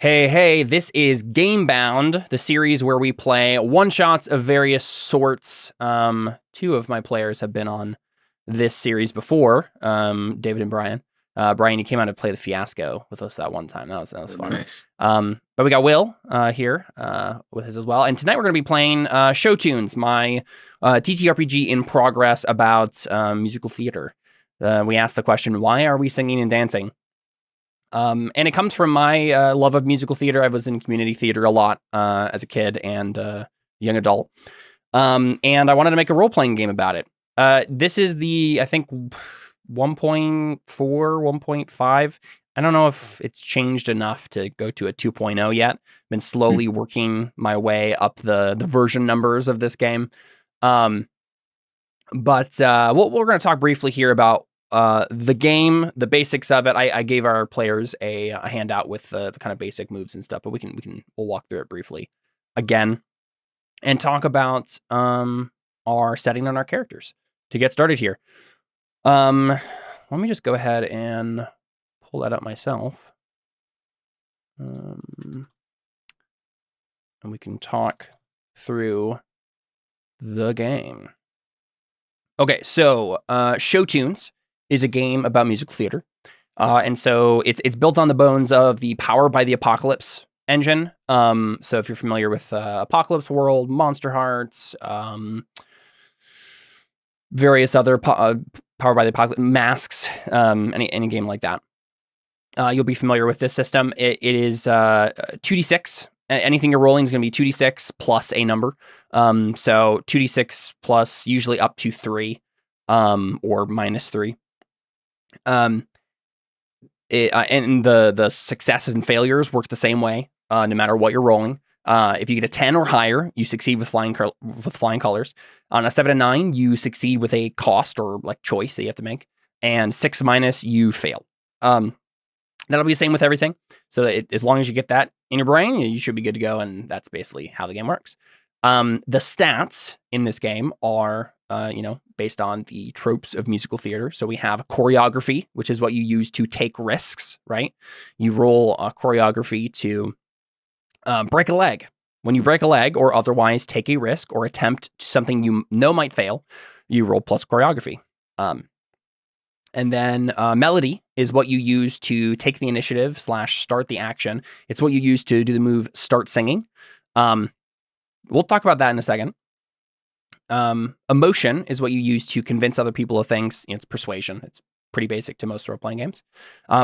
Hey, this is Gamebound, the series where we play one-shots of various sorts. Two of my players have been on this series before, David and Brian. Brian, you came out to play the Fiasco with us that one time. That was fun. Nice. But we got Will here with us as well. And tonight we're going to be playing Show Tunes, my TTRPG in progress about musical theater. We asked the question, why are we singing and dancing? And it comes from my love of musical theater. I was in community theater a lot as a kid and young adult. And I wanted to make a role-playing game about it. This is the, I think, 1.4, 1.5. I don't know if it's changed enough to go to a 2.0 yet. Been slowly working my way up the version numbers of this game. But we're going to talk briefly here about the game, the basics of it. I gave our players a handout with the kind of basic moves and stuff, but we'll walk through it briefly again and talk about our setting on our characters to get started here. Let me just go ahead and pull that up myself. And we can talk through the game. Okay, so Show Tunes is a game about musical theater. And so it's built on the bones of the Power by the Apocalypse engine. So if you're familiar with Apocalypse World, Monster Hearts, various other Power by the Apocalypse masks, any game like that, you'll be familiar with this system. It is 2d6. Anything you're rolling is going to be 2d6 plus a number. So 2d6 plus usually up to 3 or minus 3. And the successes and failures work the same way, no matter what you're rolling. If you get a 10 or higher, you succeed with flying colors. On a 7 and 9, you succeed with a cost or like choice that you have to make. And 6 minus, you fail. That'll be the same with everything. So as long as you get that in your brain, you should be good to go. And that's basically how the game works. The stats in this game are, based on the tropes of musical theater. So we have choreography, which is what you use to take risks, right? You roll a choreography to break a leg. When you break a leg or otherwise take a risk or attempt something you know might fail, you roll plus choreography. And then melody is what you use to take the initiative / start the action. It's what you use to do the move start singing. We'll talk about that in a second. Emotion is what you use to convince other people of things. It's persuasion. It's pretty basic to most role-playing games.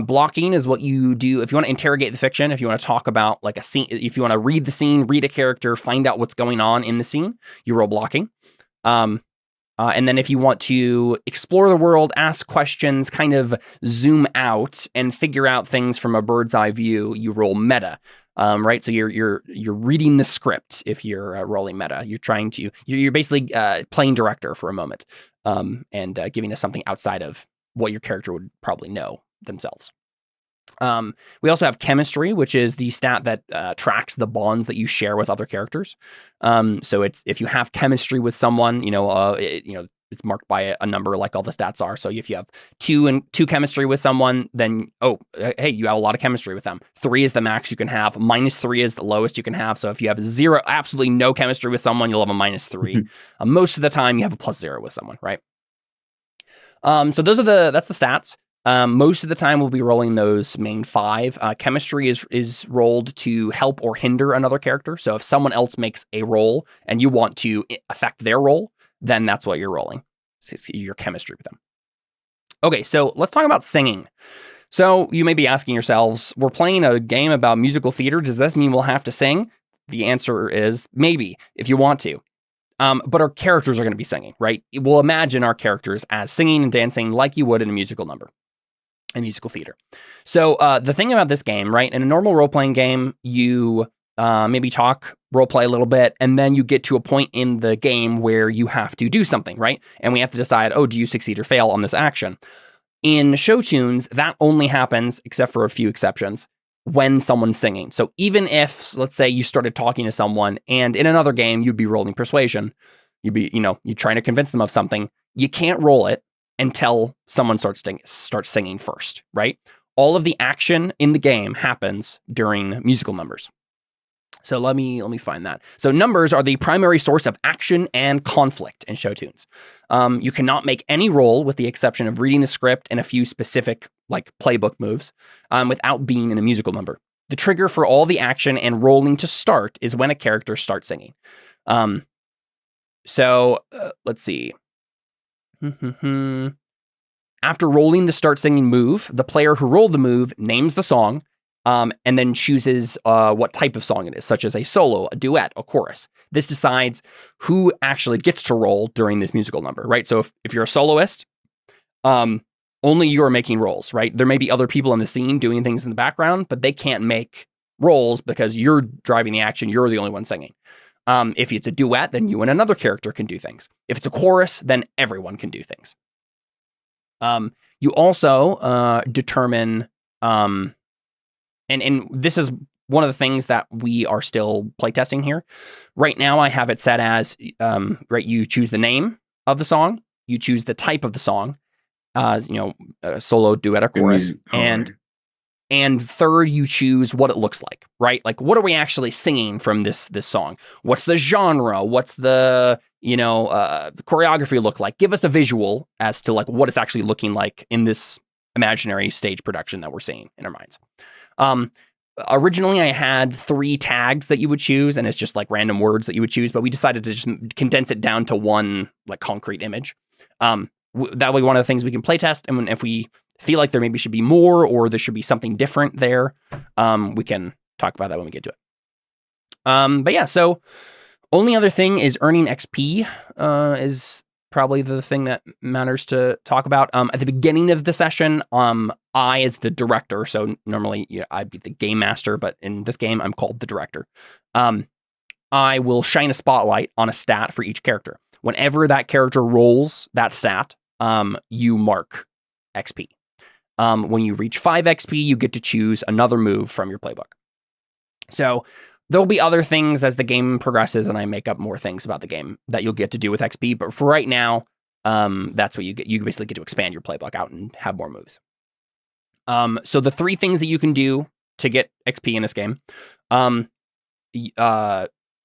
Blocking is what you do if you want to interrogate the fiction, if you want to talk about like a scene, if you want to read the scene, read a character, find out what's going on in the scene, you roll blocking. And then if you want to explore the world, ask questions, kind of zoom out and figure out things from a bird's eye view, you roll meta. Right, so you're reading the script if you're rolling meta. You're basically playing director for a moment, and giving us something outside of what your character would probably know themselves. We also have chemistry, which is the stat that tracks the bonds that you share with other characters. So it's if you have chemistry with someone, it's marked by a number like all the stats are. So if you have 2 chemistry with someone, then, hey, you have a lot of chemistry with them. 3 is the max you can have. -3 is the lowest you can have. So if you have 0, absolutely no chemistry with someone, you'll have a -3. Most of the time you have a +0 with someone, right? So that's the stats. Most of the time we'll be rolling those main 5. Chemistry is rolled to help or hinder another character. So if someone else makes a roll and you want to affect their roll, then that's what you're rolling. It's your chemistry with them. Okay, so let's talk about singing. So you may be asking yourselves, we're playing a game about musical theater. Does this mean we'll have to sing? The answer is maybe, if you want to. But our characters are going to be singing, right? We'll imagine our characters as singing and dancing like you would in a musical number. And musical theater. So the thing about this game, right? In a normal role-playing game, you maybe talk, role-play a little bit, and then you get to a point in the game where you have to do something, right? And we have to decide, do you succeed or fail on this action? In Show Tunes, that only happens, except for a few exceptions, when someone's singing. So even if, let's say, you started talking to someone, and in another game, you'd be rolling persuasion, you'd be, you're trying to convince them of something, you can't roll it until someone starts singing first, right? all of the action in the game happens during musical numbers. So let me find that. So numbers are the primary source of action and conflict in show tunes. You cannot make any roll with the exception of reading the script and a few specific like playbook moves without being in a musical number. The trigger for all the action and rolling to start is when a character starts singing. So let's see. After rolling the start singing move, the player who rolled the move names the song and then chooses what type of song it is, such as a solo, a duet, a chorus. This decides who actually gets to roll during this musical number, right? So if you're a soloist, only you are making rolls, right? There may be other people in the scene doing things in the background, but they can't make rolls because you're driving the action. You're the only one singing. If it's a duet, then you and another character can do things. If it's a chorus, then everyone can do things. You also determine, and this is one of the things that we are still playtesting here. Right now, I have it set as, right, you choose the name of the song, you choose the type of the song, a solo, duet, or chorus, and third, you choose what it looks like, right? Like, what are we actually singing from this song? What's the genre? What's the the choreography look like? Give us a visual as to like what it's actually looking like in this imaginary stage production that we're seeing in our minds. Originally, I had 3 tags that you would choose, and it's just like random words that you would choose, but we decided to just condense it down to one like concrete image. That way, one of the things we can playtest, and if we feel like there maybe should be more or there should be something different there, we can talk about that when we get to it. But yeah, so only other thing is earning XP is probably the thing that matters to talk about. At the beginning of the session, I as the director, so normally I'd be the game master, but in this game, I'm called the director. I will shine a spotlight on a stat for each character. Whenever that character rolls that stat, you mark XP. When you reach 5 XP, you get to choose another move from your playbook. So there'll be other things as the game progresses and I make up more things about the game that you'll get to do with XP. But for right now, that's what you get. You basically get to expand your playbook out and have more moves. So the 3 things that you can do to get XP in this game,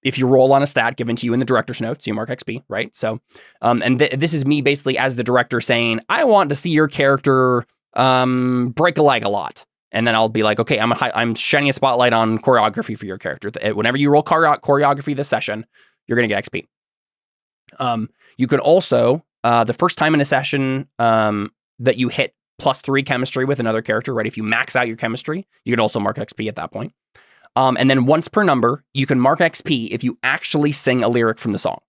if you roll on a stat given to you in the director's notes, you mark XP, right? So, and this is me basically as the director saying, I want to see your character break a leg a lot. And then I'll be like, okay, I'm shining a spotlight on choreography for your character. Whenever you roll choreography this session, you're going to get XP. You can also, the first time in a session that you hit +3 chemistry with another character, right? If you max out your chemistry, you can also mark XP at that point. And then once per number, you can mark XP if you actually sing a lyric from the song.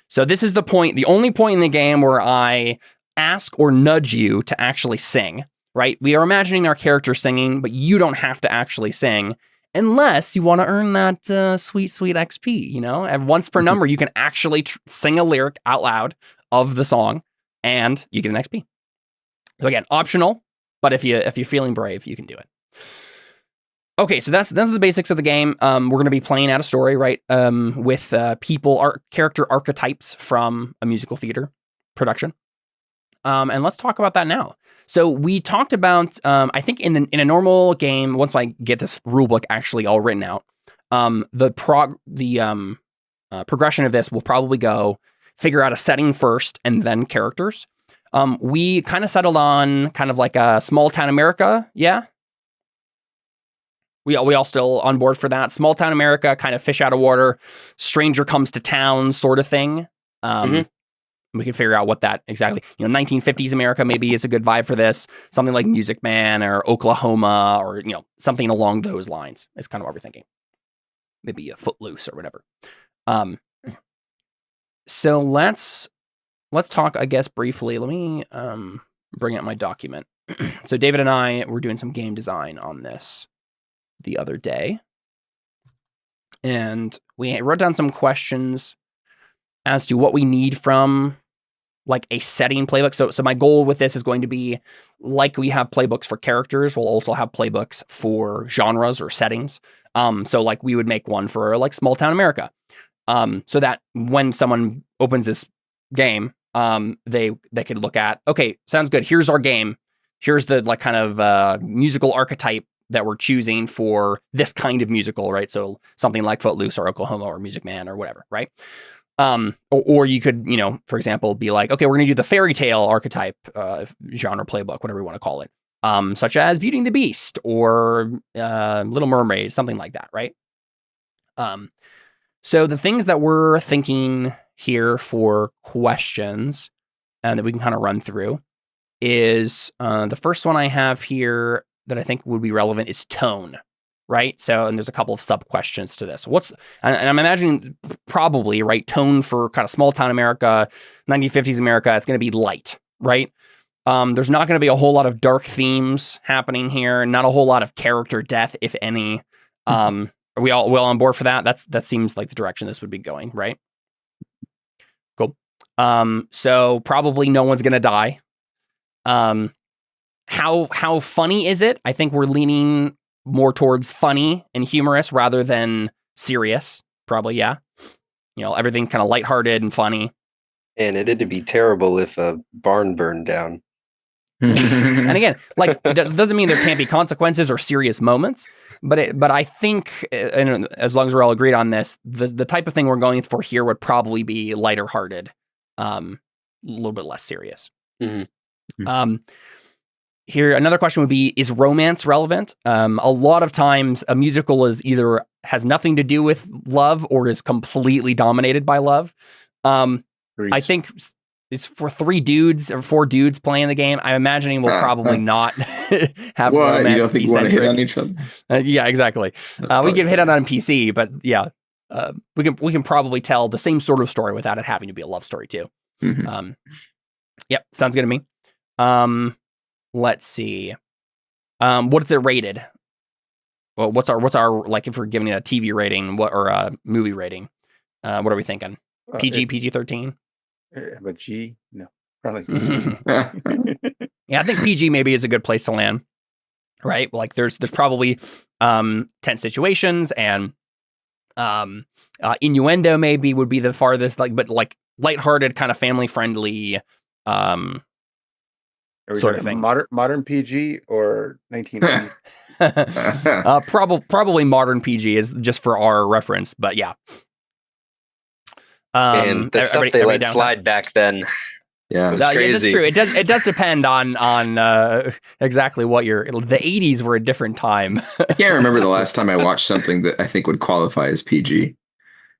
So this is the only point in the game where I ask or nudge you to actually sing, right? We are imagining our character singing, but you don't have to actually sing unless you want to earn that sweet XP, And once per number, you can actually sing a lyric out loud of the song and you get an XP. So again, optional, but if you're feeling brave, you can do it. Okay, so those are the basics of the game. We're going to be playing out a story, right, with character archetypes from a musical theater production. And let's talk about that now. So we talked about, I think in a normal game, once I get this rulebook actually all written out, the progression of this will probably go figure out a setting first and then characters. We kind of settled on kind of like a small town America, yeah. We all still on board for that. Small town America, kind of fish out of water, stranger comes to town sort of thing. We can figure out what that exactly, 1950s America maybe is a good vibe for this. Something like Music Man or Oklahoma or, something along those lines is kind of what we're thinking. Maybe a Footloose or whatever. So let's talk, I guess, briefly. Let me bring up my document. So David and I were doing some game design on this the other day, and we wrote down some questions as to what we need from like a setting playbook. So my goal with this is going to be like we have playbooks for characters, we'll also have playbooks for genres or settings. So like we would make one for like small town America, so that when someone opens this game, they could look at, okay, sounds good. Here's our game. here's the like kind of musical archetype that we're choosing for this kind of musical, right? So something like Footloose or Oklahoma or Music Man or whatever, right? Or you could, for example, be like, okay, we're going to do the fairy tale archetype, genre playbook, whatever you want to call it, such as Beauty and the Beast or Little Mermaid, something like that, right? So the things that we're thinking here for questions and that we can kind of run through is the first one I have here that I think would be relevant is tone, right? So, and there's a couple of sub questions to this. And I'm imagining probably, right, tone for kind of small town America, 1950s America, it's going to be light, right? There's not going to be a whole lot of dark themes happening here, not a whole lot of character death, if any. Are we all well on board for that? That seems like the direction this would be going, right? Cool. So probably no one's going to die. How funny is it? I think we're leaning more towards funny and humorous rather than serious. Probably, yeah. Everything kind of lighthearted and funny. And it'd be terrible if a barn burned down. And again, like, it doesn't mean there can't be consequences or serious moments, but I think, and as long as we're all agreed on this, the type of thing we're going for here would probably be lighter hearted, a little bit less serious. Mm-hmm. Here, another question would be, is romance relevant? A lot of times a musical has nothing to do with love or is completely dominated by love. I think it's for 3 dudes or 4 dudes playing the game. I'm imagining we'll probably not have romance. You don't think we want to hit on each other? Yeah, exactly. We can hit on PC, but yeah, we can probably tell the same sort of story without it having to be a love story too. Mm-hmm. Yep, sounds good to me. Let's see. What is it rated? Well, what's our like if we're giving it a TV rating, or a movie rating? What are we thinking? PG, PG-13? But G? No, probably. Yeah, I think PG maybe is a good place to land. Right? Like there's probably tense situations and innuendo maybe would be the farthest, but lighthearted, kind of family friendly sort of thing. Modern PG or 1980? Probably modern PG is just for our reference, but yeah. And the stuff they let slide back then. Yeah, was crazy. Yeah, that's true. It does depend on exactly what the 80s were a different time. I can't remember the last time I watched something that I think would qualify as PG.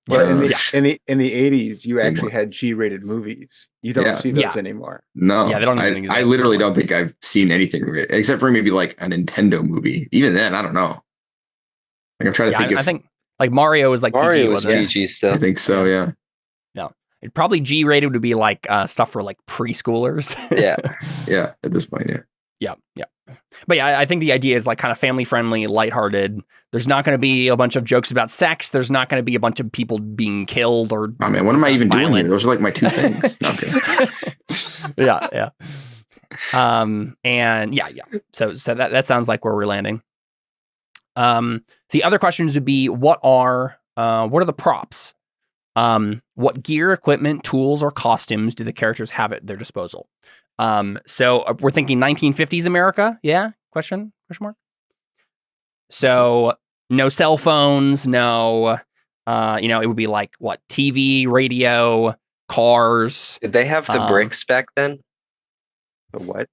Well, in the 80s, you actually had G-rated movies. You don't see those anymore. No, yeah, they don't even exist. I literally don't think I've seen anything except for maybe like a Nintendo movie. Even then, I don't know. Like I'm trying to think. I think like Mario was like Mario PG, was PG still. I think so. Yeah. No, it probably G-rated would be like stuff for like preschoolers. Yeah. Yeah. At this point, yeah. Yeah. But yeah, I think the idea is like kind of family friendly, lighthearted. There's not going to be a bunch of jokes about sex. There's not going to be a bunch of people being killed or. Oh man, what am I even doing here? Those are like my 2 things. Okay. Yeah. And yeah. So that sounds like where we're landing. The other questions would be, what are the props? What gear, equipment, tools, or costumes do the characters have at their disposal? So we're thinking 1950s America. Yeah. Question mark. So no cell phones, no, it would be like what? TV, radio, cars. Did they have the bricks back then? The what?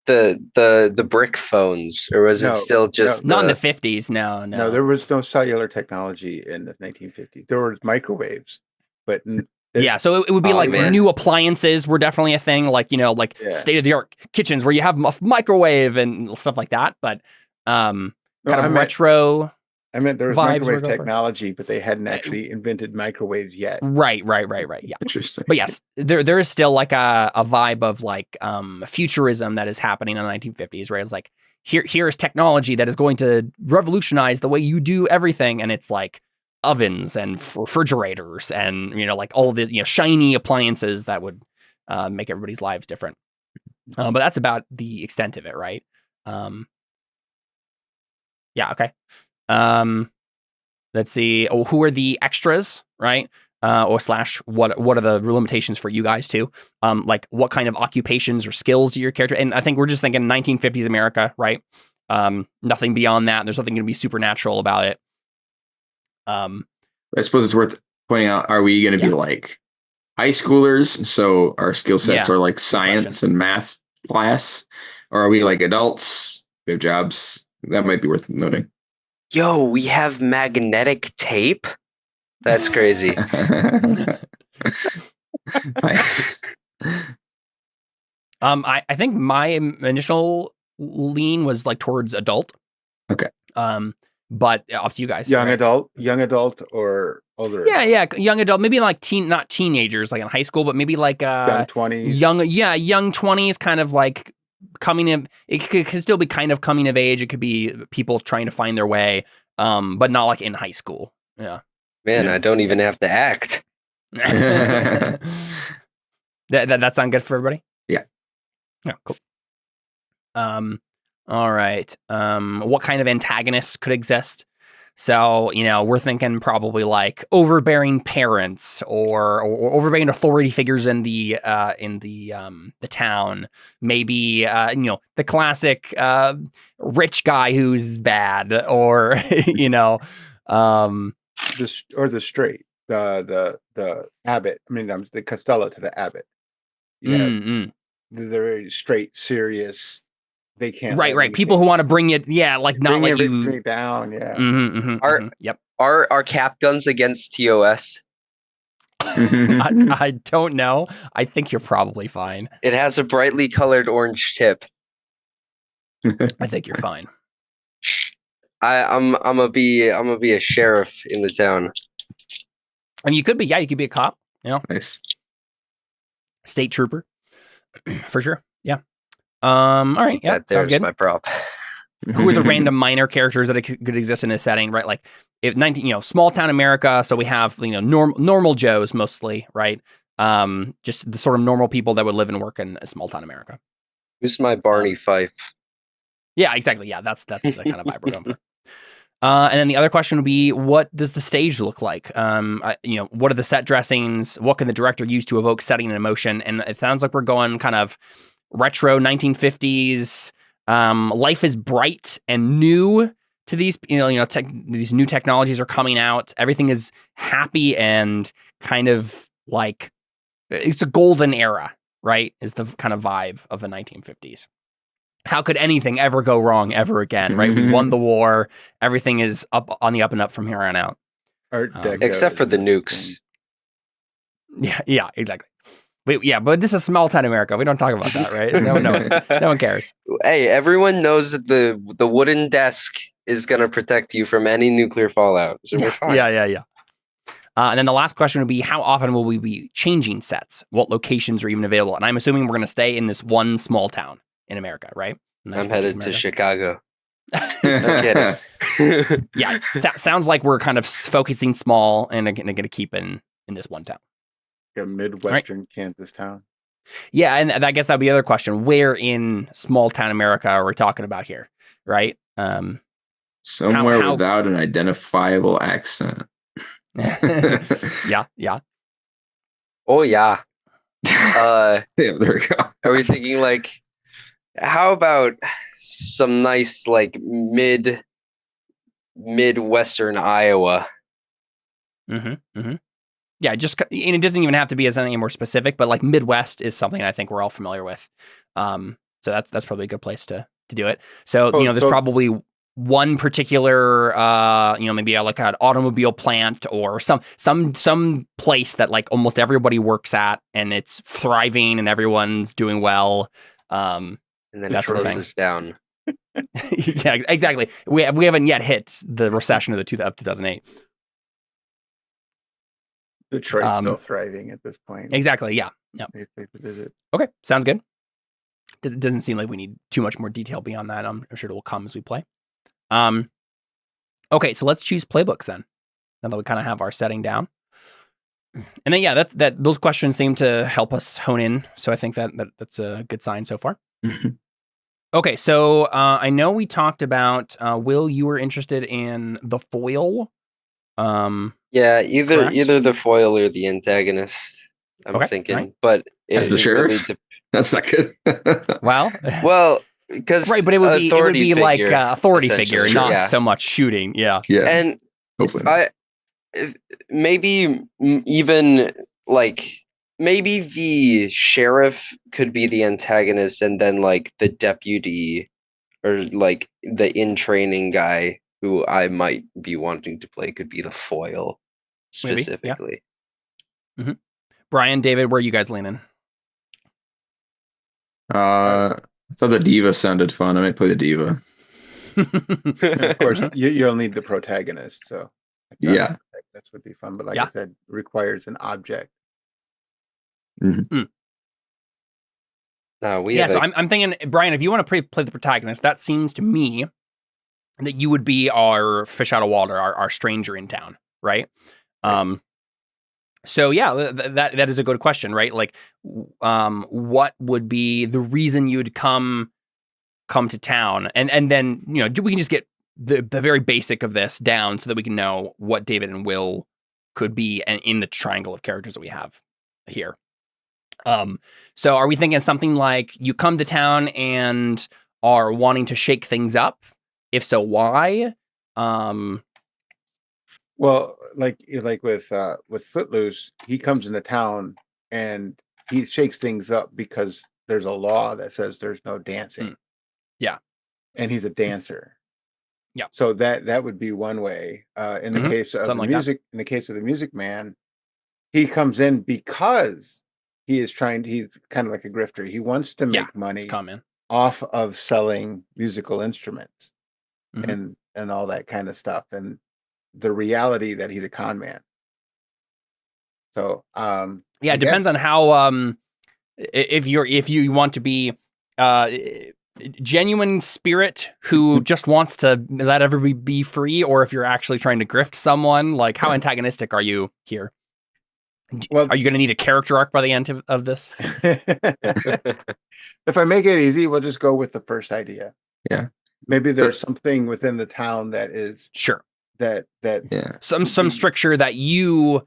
The brick phones, or was it still just not in the 50s? No. No, there was no cellular technology in the 1950s. There were microwaves, but yeah, so it would be new appliances were definitely a thing, like state of the art kitchens where you have a microwave and stuff like that. But retro. I meant there was microwave technology, but they hadn't actually invented microwaves yet. Right. Yeah. Interesting. But yes, there is still like a vibe of like futurism that is happening in the 1950s, where it's like here is technology that is going to revolutionize the way you do everything, and it's like ovens and refrigerators and like all of the shiny appliances that would make everybody's lives different. But that's about the extent of it, right? Yeah. Okay. Let's see. Oh, who are the extras? Right. or slash what are the limitations for you guys too? Like what kind of occupations or skills do your character? And I think we're just thinking 1950s America, right? Nothing beyond that. There's nothing going to be supernatural about it. I suppose it's worth pointing out, are we going to be like high schoolers? So our skill sets are like science and math class, or are we like adults? We have jobs. That might be worth noting. Yo, we have magnetic tape? That's crazy. Nice. I think my initial lean was like towards adult. Okay. But up to you guys. Young adult or older? Yeah, young adult, maybe like not teenagers like in high school, but maybe like young 20s. Young 20s, kind of like coming in. It could still be kind of coming of age. It could be people trying to find their way, but not like in high school. Yeah. Man, I don't even have to act. that sound good for everybody? Yeah. Yeah, cool. All right. What kind of antagonists could exist? So, we're thinking probably like overbearing parents or overbearing authority figures in the town. Maybe the classic rich guy who's bad, or the straight the abbot. I mean, the Costello to the abbot. Yeah, they're very straight, serious. They can't. Right. People who want to bring it, like not let you down. Yeah. Are cap guns against TOS? I don't know. I think you're probably fine. It has a brightly colored orange tip. I think you're fine. I'm gonna be a sheriff in the town. I mean, you could be a cop. Nice. State trooper, for sure. Yeah. All right. Yeah, sounds good. My prop. Who are the random minor characters that could exist in this setting, right? Like if small town America, so we have normal Joes mostly, right? Just the sort of normal people that would live and work in a small town America. Who's my Barney Fife? Yeah, exactly. Yeah, that's the kind of vibe we're going for. And then the other question would be, what does the stage look like? What are the set dressings? What can the director use to evoke setting and emotion? And it sounds like we're going kind of retro 1950s. Life is bright and new to these, these new technologies are coming out. Everything is happy and kind of like it's a golden era, right? Is the kind of vibe of the 1950s. How could anything ever go wrong ever again, right? We won the war. Everything is up on the up and up from here on out. Except for the nukes. Yeah, exactly. But this is small town America. We don't talk about that, right? No one knows. No one cares. Hey, everyone knows that the wooden desk is going to protect you from any nuclear fallout. So we're fine. Yeah. And then the last question would be, how often will we be changing sets? What locations are even available? And I'm assuming we're going to stay in this one small town in America, right? I'm headed to Chicago. No kidding. Yeah, sounds like we're kind of focusing small and going to keep in this one town. A Midwestern Kansas town. Yeah, and I guess that'd be the other question. Where in small town America are we talking about here, right? Somewhere without an identifiable accent. Yeah. Oh, yeah. Yeah, there we go. Are we thinking like, how about some nice like Midwestern Iowa? Yeah, and it doesn't even have to be as any more specific, but like Midwest is something I think we're all familiar with. So that's probably a good place to do it. So there's probably one particular maybe like an automobile plant or some place that like almost everybody works at and it's thriving and everyone's doing well. And then it closes down. Yeah, exactly. We haven't yet hit the recession of 2008. Detroit's still thriving at this point. Exactly. Yeah. Okay. Sounds good. Doesn't seem like we need too much more detail beyond that. I'm sure it will come as we play. Okay. So let's choose playbooks then. Now that we kind of have our setting down. And then, that those questions seem to help us hone in. So I think that's a good sign so far. Okay. So I know we talked about, Will, you were interested in the foil. Yeah, either Correct. either the foil or the antagonist. I'm thinking, right. but As the sheriff. That's not good. Well, because right, but it would be like authority figure, essentially, not yeah. so much shooting. Yeah. Yeah. And hopefully not. maybe even like maybe the sheriff could be the antagonist, and then like the deputy or like the in training guy who I might be wanting to play could be the foil specifically. Maybe, yeah. Brian, David, where are you guys leaning? I thought the diva sounded fun. I might play the diva. And of course, you'll need the protagonist. So Yeah. that would be fun. But like I said, requires an object. Mm-hmm. So I'm thinking, Brian, if you want to play the protagonist, that seems to me that you would be our fish out of water, our stranger in town, right? So yeah, that is a good question, right? Like, what would be the reason you'd come to town, and then we can just get the very basic of this down so that we can know what David and Will could be, and in the triangle of characters that we have here. So are we thinking something like you come to town and are wanting to shake things up? If so, why? Well, like with Footloose, he comes into town and he shakes things up because there's a law that says there's no dancing. Yeah. And he's a dancer. Yeah. So that would be one way. In the case of Something the like music, in the case of the Music Man, he comes in because he's kind of like a grifter. He wants to make money off of selling musical instruments and all that kind of stuff. And the reality that he's a con man. So it depends on how if you want to be genuine spirit who just wants to let everybody be free, or if you're actually trying to grift someone. Like, how antagonistic are you here? Well, are you going to need a character arc by the end of this? If I make it easy, we'll just go with the first idea. Yeah. Maybe there's something within the town that is some stricture that you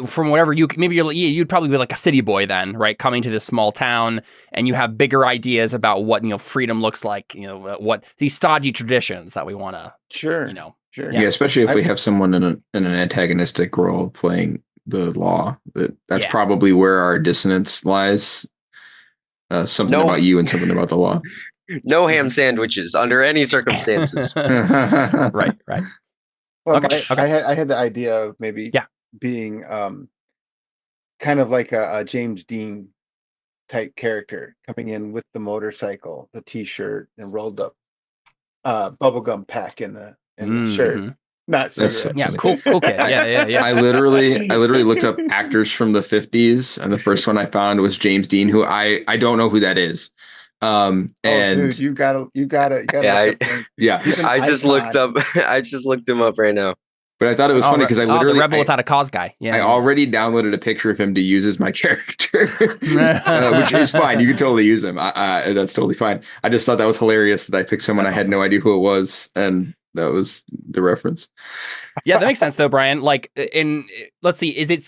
from whatever you'd probably be like a city boy then, right? Coming to this small town, and you have bigger ideas about what freedom looks like. What these stodgy traditions that we want to sure. Yeah, especially if we have someone in an antagonistic role playing the law. That's probably where our dissonance lies. Something about you and something about the law. No ham sandwiches under any circumstances. Right. Well, okay. I had the idea of maybe being kind of like a James Dean type character coming in with the motorcycle, the T-shirt, and rolled up bubblegum pack in the shirt. Not cigarettes. Cool kid. Yeah. I literally looked up actors from the 50s, and the first one I found was James Dean, who I don't know who that is. And dude, you gotta I just looked him up right now. But I thought it was funny because I literally the Rebel Without a Cause guy. I already downloaded a picture of him to use as my character, which is fine. You can totally use him. That's totally fine. I just thought that was hilarious that I picked someone I had no idea who it was, and that was the reference. Yeah, that makes sense though, Brian. Like, let's see, it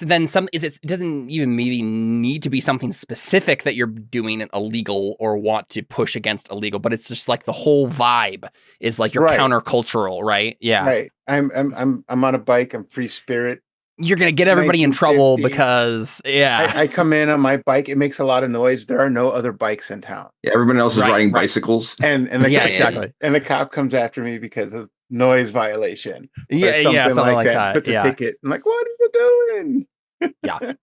doesn't even maybe need to be something specific that you're doing illegal or want to push against illegal, but it's just like the whole vibe is like you're countercultural, right? Yeah. Right. I'm on a bike, I'm free spirit. You're gonna get everybody in trouble because I come in on my bike, it makes a lot of noise. There are no other bikes in town. Yeah, everyone else is riding bicycles. And the exactly. And the cop comes after me because of noise violation. Something like that. Put the ticket. I'm like, what are you doing? Yeah.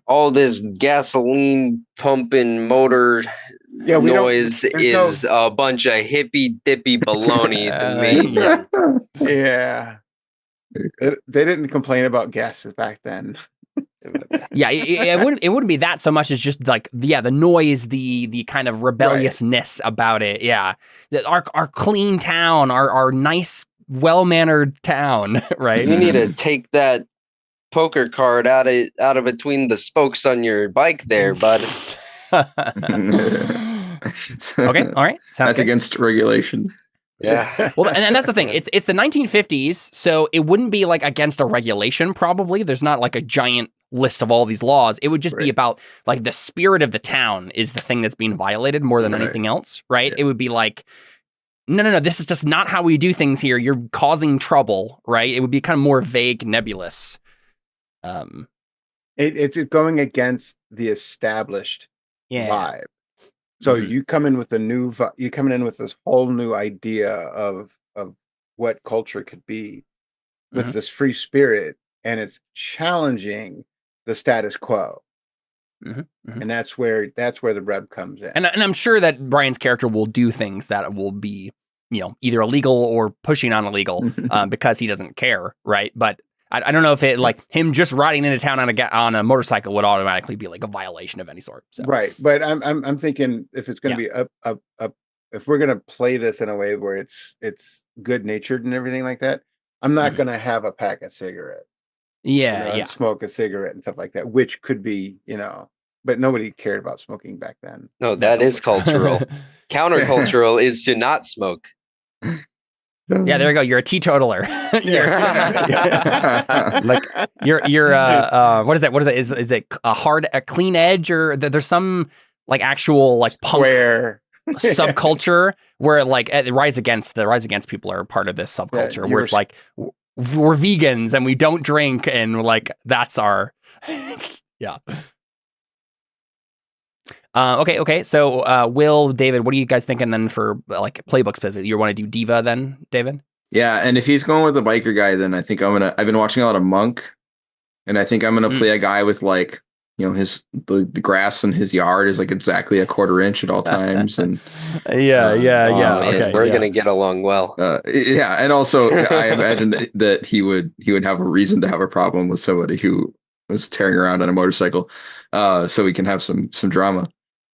All this gasoline pumping motor noise is a bunch of hippy dippy baloney to me. Yeah. They didn't complain about gases back then. Yeah, it wouldn't be that so much as just like the noise, the kind of rebelliousness about it. Yeah, our clean town, our nice, well-mannered town, right? You need to take that poker card out of between the spokes on your bike there, bud. Okay, all right. That's against regulation. Yeah. Well, and that's the thing. It's the 1950s, so it wouldn't be like against a regulation. Probably there's not like a giant list of all these laws. It would just be about like the spirit of the town is the thing that's being violated more than anything else, right? It would be like, no, this is just not how we do things here. You're causing trouble, right? It would be kind of more vague, nebulous. It's going against the established vibe. So you come in with you coming in with this whole new idea of what culture could be with this free spirit, and it's challenging the status quo. And that's where the rub comes in. And I'm sure that Brian's character will do things that will be, either illegal or pushing on illegal because he doesn't care, right? But I don't know if it like him just riding into town on a motorcycle would automatically be like a violation of any sort. So. Right, but I'm thinking if it's going to be if we're going to play this in a way where it's good natured and everything like that, I'm not going to have a pack of cigarettes. And smoke a cigarette and stuff like that, which could be but nobody cared about smoking back then. No, that is cultural. Countercultural is to not smoke. Yeah, there you go. You're a teetotaler. Like you're what is that? What is that? Is it a clean edge, or there's some like actual like punk subculture where like the rise against people are part of this subculture where it's like we're vegans and we don't drink and like that's our Okay. So, Will, David, what are you guys thinking then for like playbook specifically? You want to do Diva then, David? Yeah, and if he's going with a biker guy, then I think I've been watching a lot of Monk, and I think I'm gonna play a guy with like, the grass in his yard is like exactly a 1/4 inch at all times, and they're gonna get along well. And also I imagine that he would have a reason to have a problem with somebody who was tearing around on a motorcycle, so we can have some drama.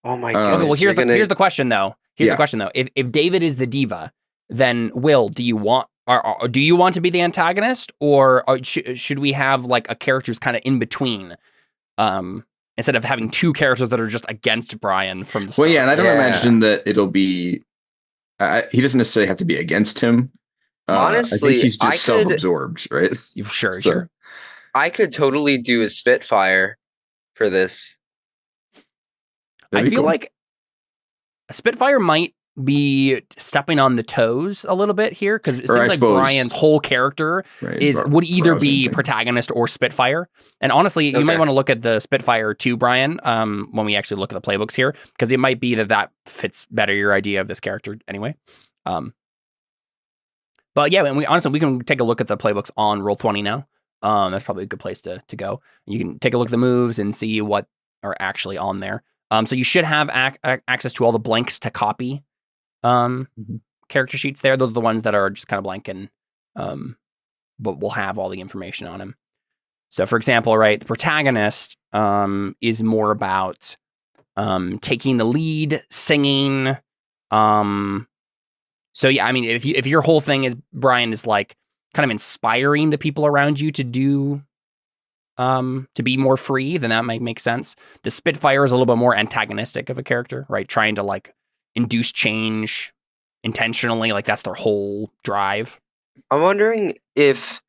Oh my god! Okay, well, here's the question though. The question though. If David is the diva, then Will, do you want to be the antagonist, or should we have like a character's kind of in between, instead of having two characters that are just against Brian from the start? Well, and I don't imagine that it'll be. He doesn't necessarily have to be against him. Honestly, I think he's just self-absorbed, right? Sure. I could totally do a Spitfire for this. I feel like a Spitfire might be stepping on the toes a little bit here because it seems like Brian's whole character would either be protagonist or Spitfire. And honestly, you might want to look at the Spitfire too, Brian, when we actually look at the playbooks here, because it might be that fits better your idea of this character anyway. But yeah, and we can take a look at the playbooks on Roll20 now. That's probably a good place to go. You can take a look at the moves and see what are actually on there. So you should have access to all the blanks to copy character sheets there. Those are the ones that are just kind of blank and but will have all the information on them. So for example, right, the protagonist is more about taking the lead, singing. So yeah, I mean, if your whole thing is Brian is like kind of inspiring the people around you to do to be more free, then that might make sense. The Spitfire is a little bit more antagonistic of a character, right? Trying to like induce change intentionally, like that's their whole drive. I'm wondering if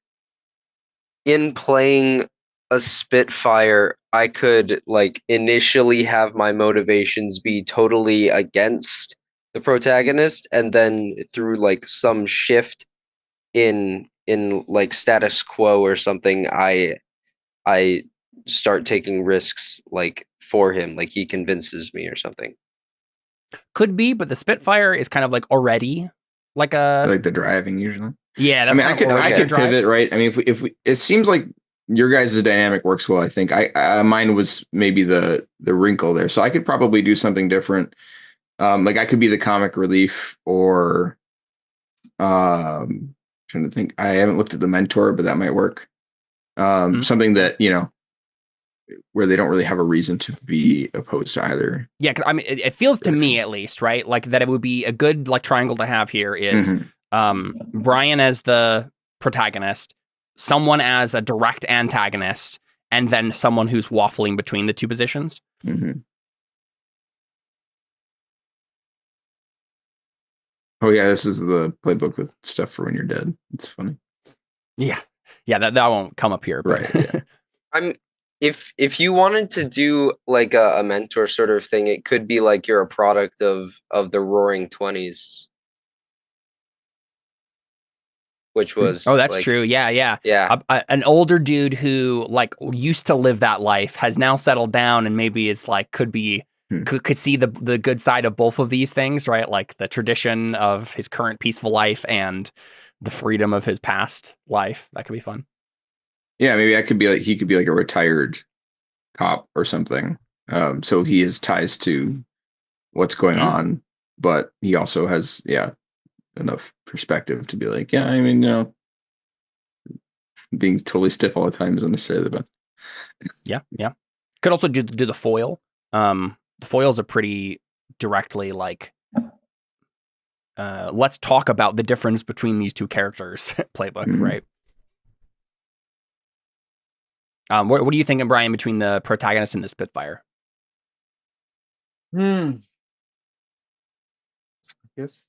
in playing a Spitfire, I could like initially have my motivations be totally against the protagonist, and then through like some shift in like status quo or something, I start taking risks like for him, like he convinces me or something. Could be, but the Spitfire is kind of like already like the driving usually. Yeah, that's I could pivot, right? I mean, if we, it seems like your guys' dynamic works well. I think mine was maybe the wrinkle there, so I could probably do something different. Like I could be the comic relief, or trying to think. I haven't looked at the mentor, but that might work. Something that where they don't really have a reason to be opposed to either. Yeah, because I mean, it feels to me at least, right, like that it would be a good like triangle to have here is Brian as the protagonist, someone as a direct antagonist, and then someone who's waffling between the two positions. Oh yeah, this is the playbook with stuff for when you're dead. It's funny. Yeah, that won't come up here, but right. Yeah. If you wanted to do like a mentor sort of thing, it could be like you're a product of the Roaring Twenties, which was oh, that's like, true. Yeah. yeah, An older dude who like used to live that life has now settled down and maybe is like could see the good side of both of these things, right? Like the tradition of his current peaceful life and the freedom of his past life. That could be fun. Yeah, maybe he could be like a retired cop or something. So he has ties to what's going on, but he also has enough perspective to be like, yeah, I mean, being totally stiff all the time isn't necessarily the best. Yeah. Could also do the foil. The foil's a pretty directly like, let's talk about the difference between these two characters playbook, right? What are you thinking, Brian, between the protagonist and the Spitfire? I guess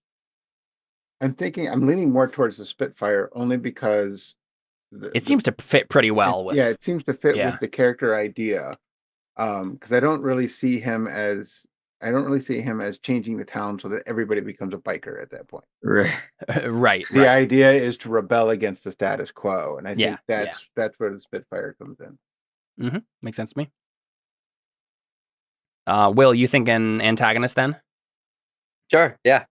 I'm leaning more towards the Spitfire only because it seems to fit pretty well with. Yeah, it seems to fit with the character idea. Because I don't really see him as changing the town so that everybody becomes a biker at that point. Right. The idea is to rebel against the status quo, and I think that's where the Spitfire comes in. Makes sense to me. Will, you thinking antagonist then? Sure. Yeah.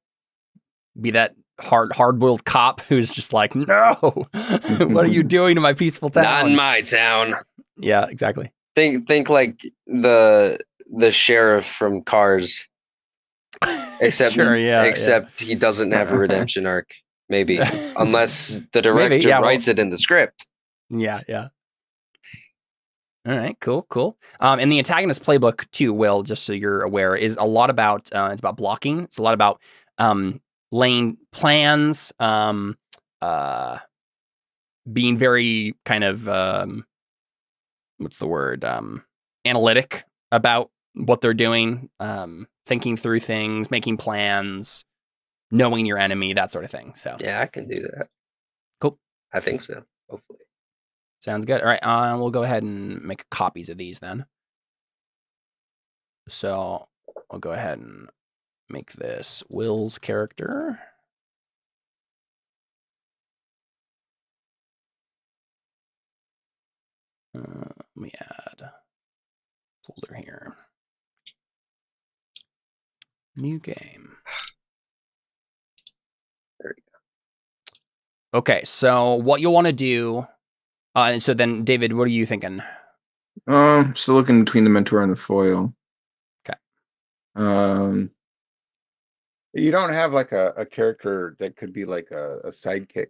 Be that hard-boiled cop who's just like, no, what are you doing to my peaceful town? Not in my town. Yeah, exactly. Think like the sheriff from Cars. Except he doesn't have a redemption arc. Maybe. Unless the director writes it in the script. Yeah. All right, cool. And the antagonist playbook too, Will, just so you're aware, is a lot about it's about blocking. It's a lot about laying plans, being very kind of what's the word? Analytic about what they're doing, thinking through things, making plans, knowing your enemy, that sort of thing. So yeah, I can do that. Cool. I think so. Hopefully. Sounds good. All right, we'll go ahead and make copies of these then. So I'll go ahead and make this Will's character. Let me add a folder here. New game. There we go. Okay, so what you'll want to do. So then, David, what are you thinking? Still looking between the mentor and the foil. Okay. You don't have like a character that could be like a sidekick.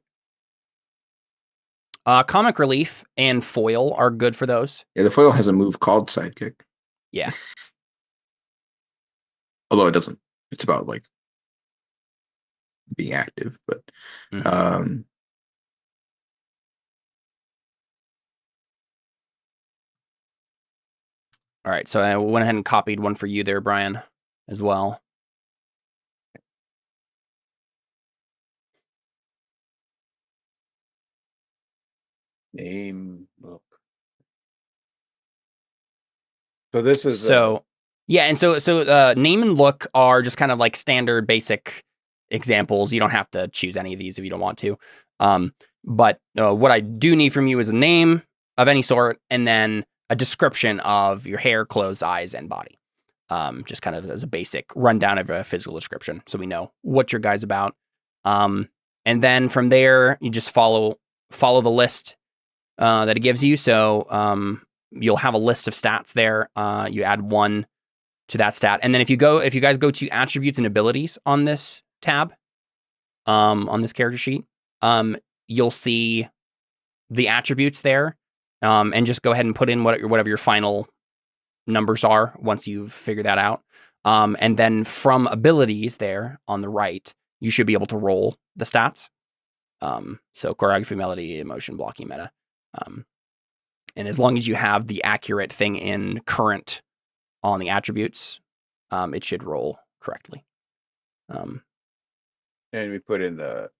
Comic relief and foil are good for those. Yeah, the foil has a move called sidekick. Yeah. Although it doesn't. It's about like being active, but all right, so I went ahead and copied one for you there, Brian, as well. Name look. So this is and so name and look are just kind of like standard basic examples. You don't have to choose any of these if you don't want to. But what I do need from you is a name of any sort, and then a description of your hair, clothes, eyes, and body. Just kind of as a basic rundown of a physical description, so we know what your guy's about. And then from there, you just follow the list that it gives you. So you'll have a list of stats there. You add one to that stat, and then if you guys go to attributes and abilities on this tab, on this character sheet, you'll see the attributes there. And just go ahead and put in whatever your final numbers are once you've figured that out. And then from abilities there on the right, you should be able to roll the stats. So choreography, melody, emotion, blocking, meta. And as long as you have the accurate thing in current on the attributes, it should roll correctly. And we put in the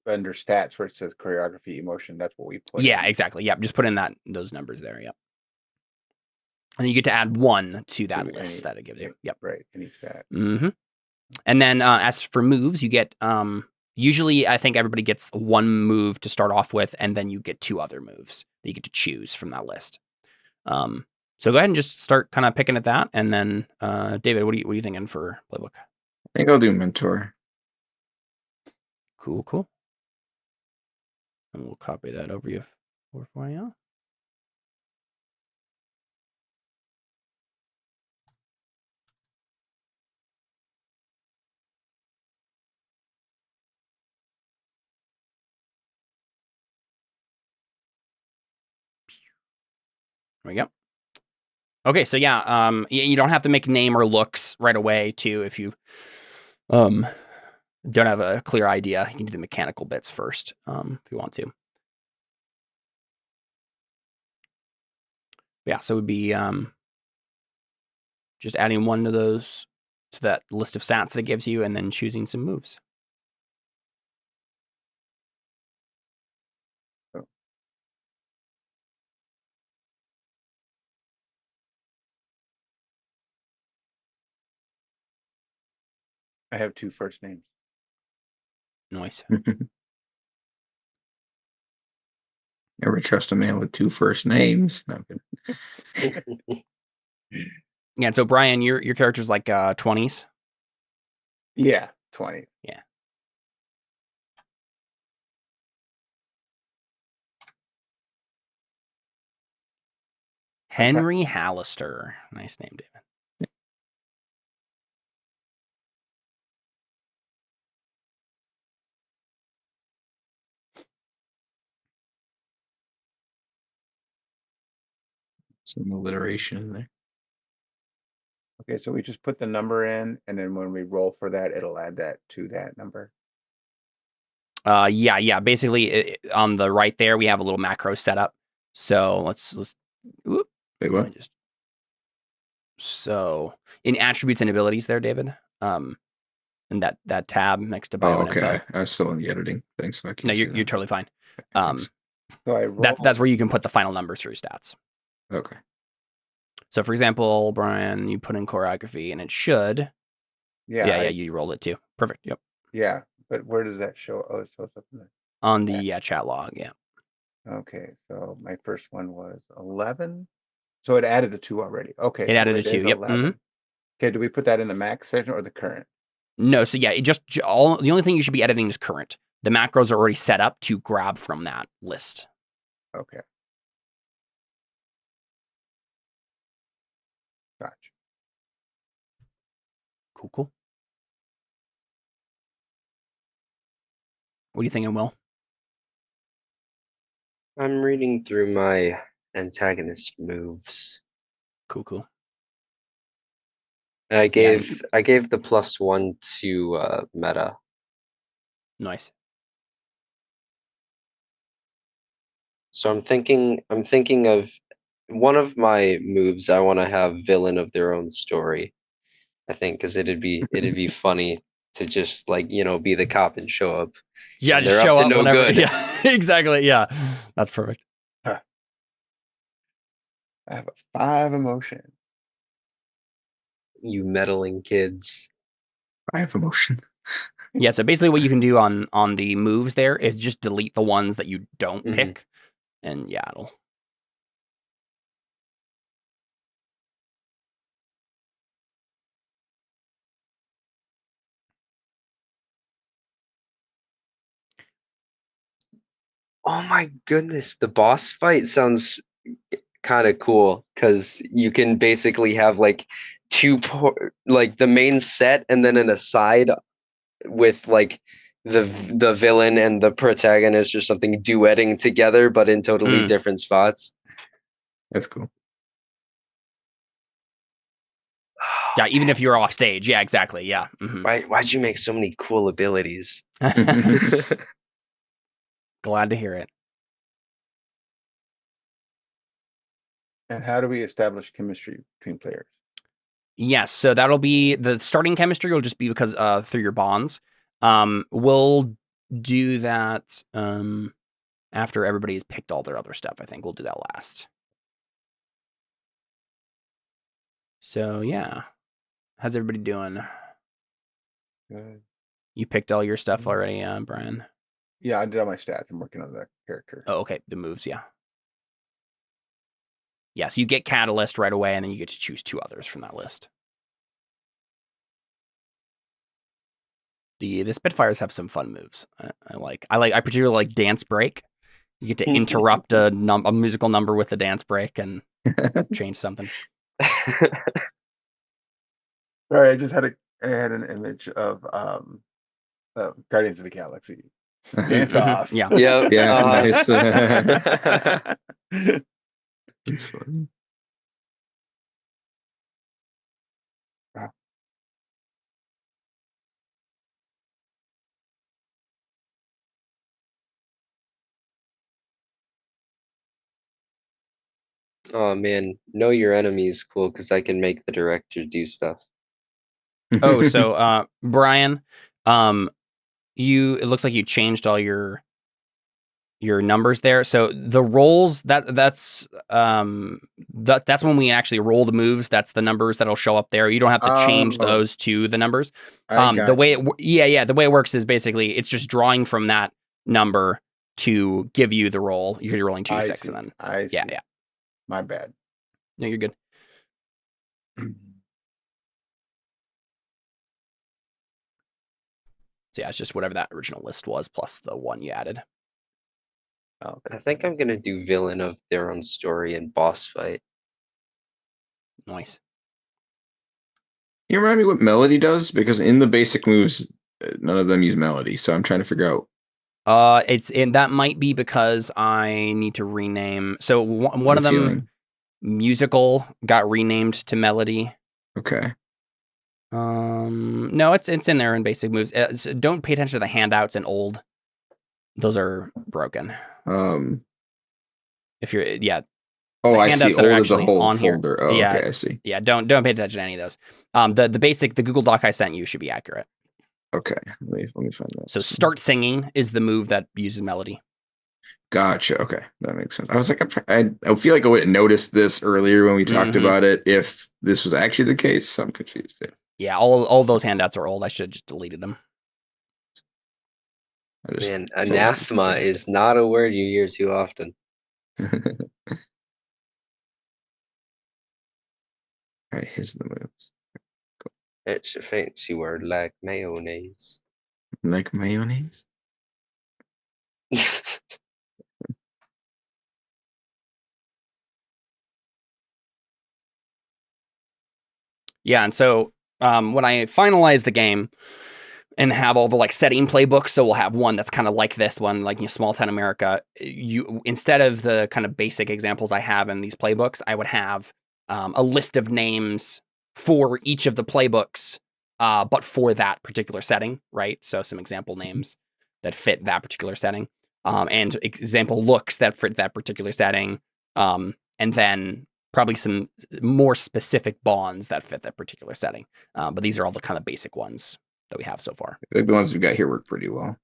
under stats where it says choreography, emotion. That's what we put. Yeah, in. Exactly. Yep. Just put in those numbers there. Yep. And you get to add 1 to that list that it gives you. Yep. Right. Any stat. Mm-hmm. And then as for moves, you get usually I think everybody gets 1 move to start off with, and then you get 2 other moves that you get to choose from that list. So go ahead and just start kind of picking at that, and then David, what are you thinking for playbook? I think I'll do mentor. Cool. And we'll copy that over you for you. There we go. Okay, so yeah, you don't have to make name or looks right away too if you don't have a clear idea. You can do the mechanical bits first if you want to. Yeah, so it would be just adding 1 to those to that list of stats that it gives you, and then choosing some moves. I have 2 first names. Nice. Never trust a man with 2 first names. Yeah, and so Brian, your character's like 20s. Yeah, 20. Yeah. Henry Hallister. Nice name, David. Some alliteration in there. Okay, so we just put the number in, and then when we roll for that, it'll add that to that number. Yeah. Basically, on the right there, we have a little macro setup. So let's. Whoop, wait, what? So in attributes and abilities, there, David. And that tab next to bio. Oh, okay. I'm still in the editing thing, so I can't. No, you're totally fine. So I roll. That's where you can put the final numbers for your stats. Okay. So, for example, Brian, you put in choreography, and it should. Yeah. You rolled it too. Perfect. Yep. Yeah, but where does that show? Oh, it shows up in on the chat log. Yeah. Okay, so my first one was 11. So it added a 2 already. Okay. It added a 2. Yep. Okay, do we put that in the max section or the current? No. So yeah, the only thing you should be editing is current. The macros are already set up to grab from that list. Okay. Gotcha. Cool. What are you thinking, Will? I'm reading through my antagonist moves. Cool. I gave the +1 to meta. Nice. So I'm thinking of one of my moves. I want to have villain of their own story. I think because it'd be funny to just be the cop and show up. Yeah, and just they're show up to up no whenever. good. Yeah, exactly. Yeah, that's perfect. I have a 5 emotion. You meddling kids. I have emotion. Yeah, so basically what you can do on the moves there is just delete the ones that you don't pick, and yeah, it'll. Oh my goodness, the boss fight sounds kind of cool because you can basically have like the main set and then an aside with like the villain and the protagonist or something duetting together, but in totally different spots. That's cool. Yeah, even if you're off stage. Yeah, exactly. Yeah. Why'd you make so many cool abilities? Glad to hear it. And how do we establish chemistry between players? Yes, so that'll be the starting chemistry will just be because through your bonds. We'll do that after everybody's picked all their other stuff. I think we'll do that last. So yeah, how's everybody doing? Good. You picked all your stuff already, Brian? Yeah, I did all my stats. I'm working on the character. Oh, okay. The moves, yeah. Yeah, so you get Catalyst right away, and then you get to choose 2 others from that list. The Spitfires have some fun moves. I particularly like Dance Break. You get to interrupt a musical number with a dance break and change something. Sorry, I had an image of Guardians of the Galaxy. Dance off. Yeah. Yep. Yeah, nice. That's funny. Wow. Oh man, know your enemy is cool because I can make the director do stuff. Oh, so Brian, it looks like you changed all your numbers there. So the rolls that's when we actually roll the moves. That's the numbers that'll show up there. You don't have to change those to the numbers. The way the way it works is basically it's just drawing from that number to give you the roll. You're rolling 2d6 and then yeah. My bad. No, you're good. So yeah, it's just whatever that original list was plus the one you added. Oh, okay. I think I'm gonna do villain of their own story and boss fight. Nice. You remind me what melody does? Because in the basic moves, none of them use melody. So I'm trying to figure out. That might be because I need to rename. So one of them, musical, got renamed to melody. Okay. No, it's in there in basic moves. So don't pay attention to the handouts in old. Those are broken. If you're Oh, I see. Old is a whole folder. Oh, yeah, okay, I see. Yeah, don't pay attention to any of those. The Google Doc I sent you should be accurate. Okay, let me find that. So start singing is the move that uses melody. Gotcha. Okay, that makes sense. I was like, I feel like I would have noticed this earlier when we talked about it. If this was actually the case, so I'm confused. Yeah, all those handouts are old. I should have just deleted them. Man, anathema is not a word you hear too often. All right, here's the moves. Cool. It's a fancy word like mayonnaise. Like mayonnaise? Yeah, and so when I finalize the game and have all the setting playbooks, so we'll have one that's kind of like this one, like Small Town America. You instead of the kind of basic examples I have in these playbooks, I would have a list of names for each of the playbooks, but for that particular setting, right? So some example names that fit that particular setting, and example looks that fit that particular setting, and then probably some more specific bonds that fit that particular setting. But these are all the kind of basic ones that we have so far. I think the ones we've got here work pretty well.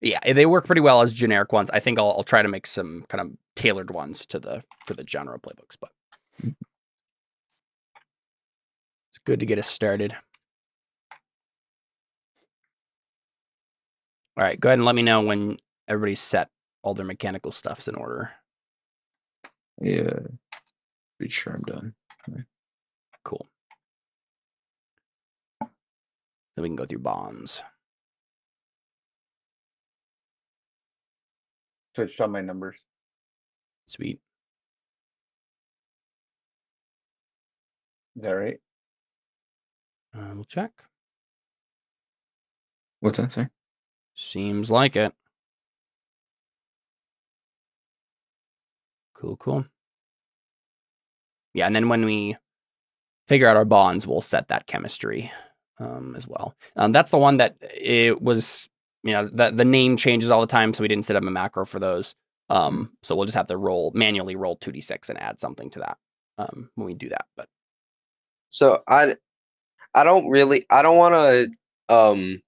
Yeah, they work pretty well as generic ones. I think I'll try to make some kind of tailored ones for the genre playbooks, but it's good to get us started. All right, go ahead and let me know when everybody's set all their mechanical stuff's in order. Yeah, pretty sure I'm done. Right. Cool. Then we can go through bonds. Switched on my numbers. Sweet. Is that right? We'll check. What's that say? Seems like it. Cool. Yeah, and then when we figure out our bonds, we'll set that chemistry as well. That's the one that it was, the name changes all the time, so we didn't set up a macro for those. So we'll just have to manually roll 2d6 and add something to that when we do that. But so I don't want to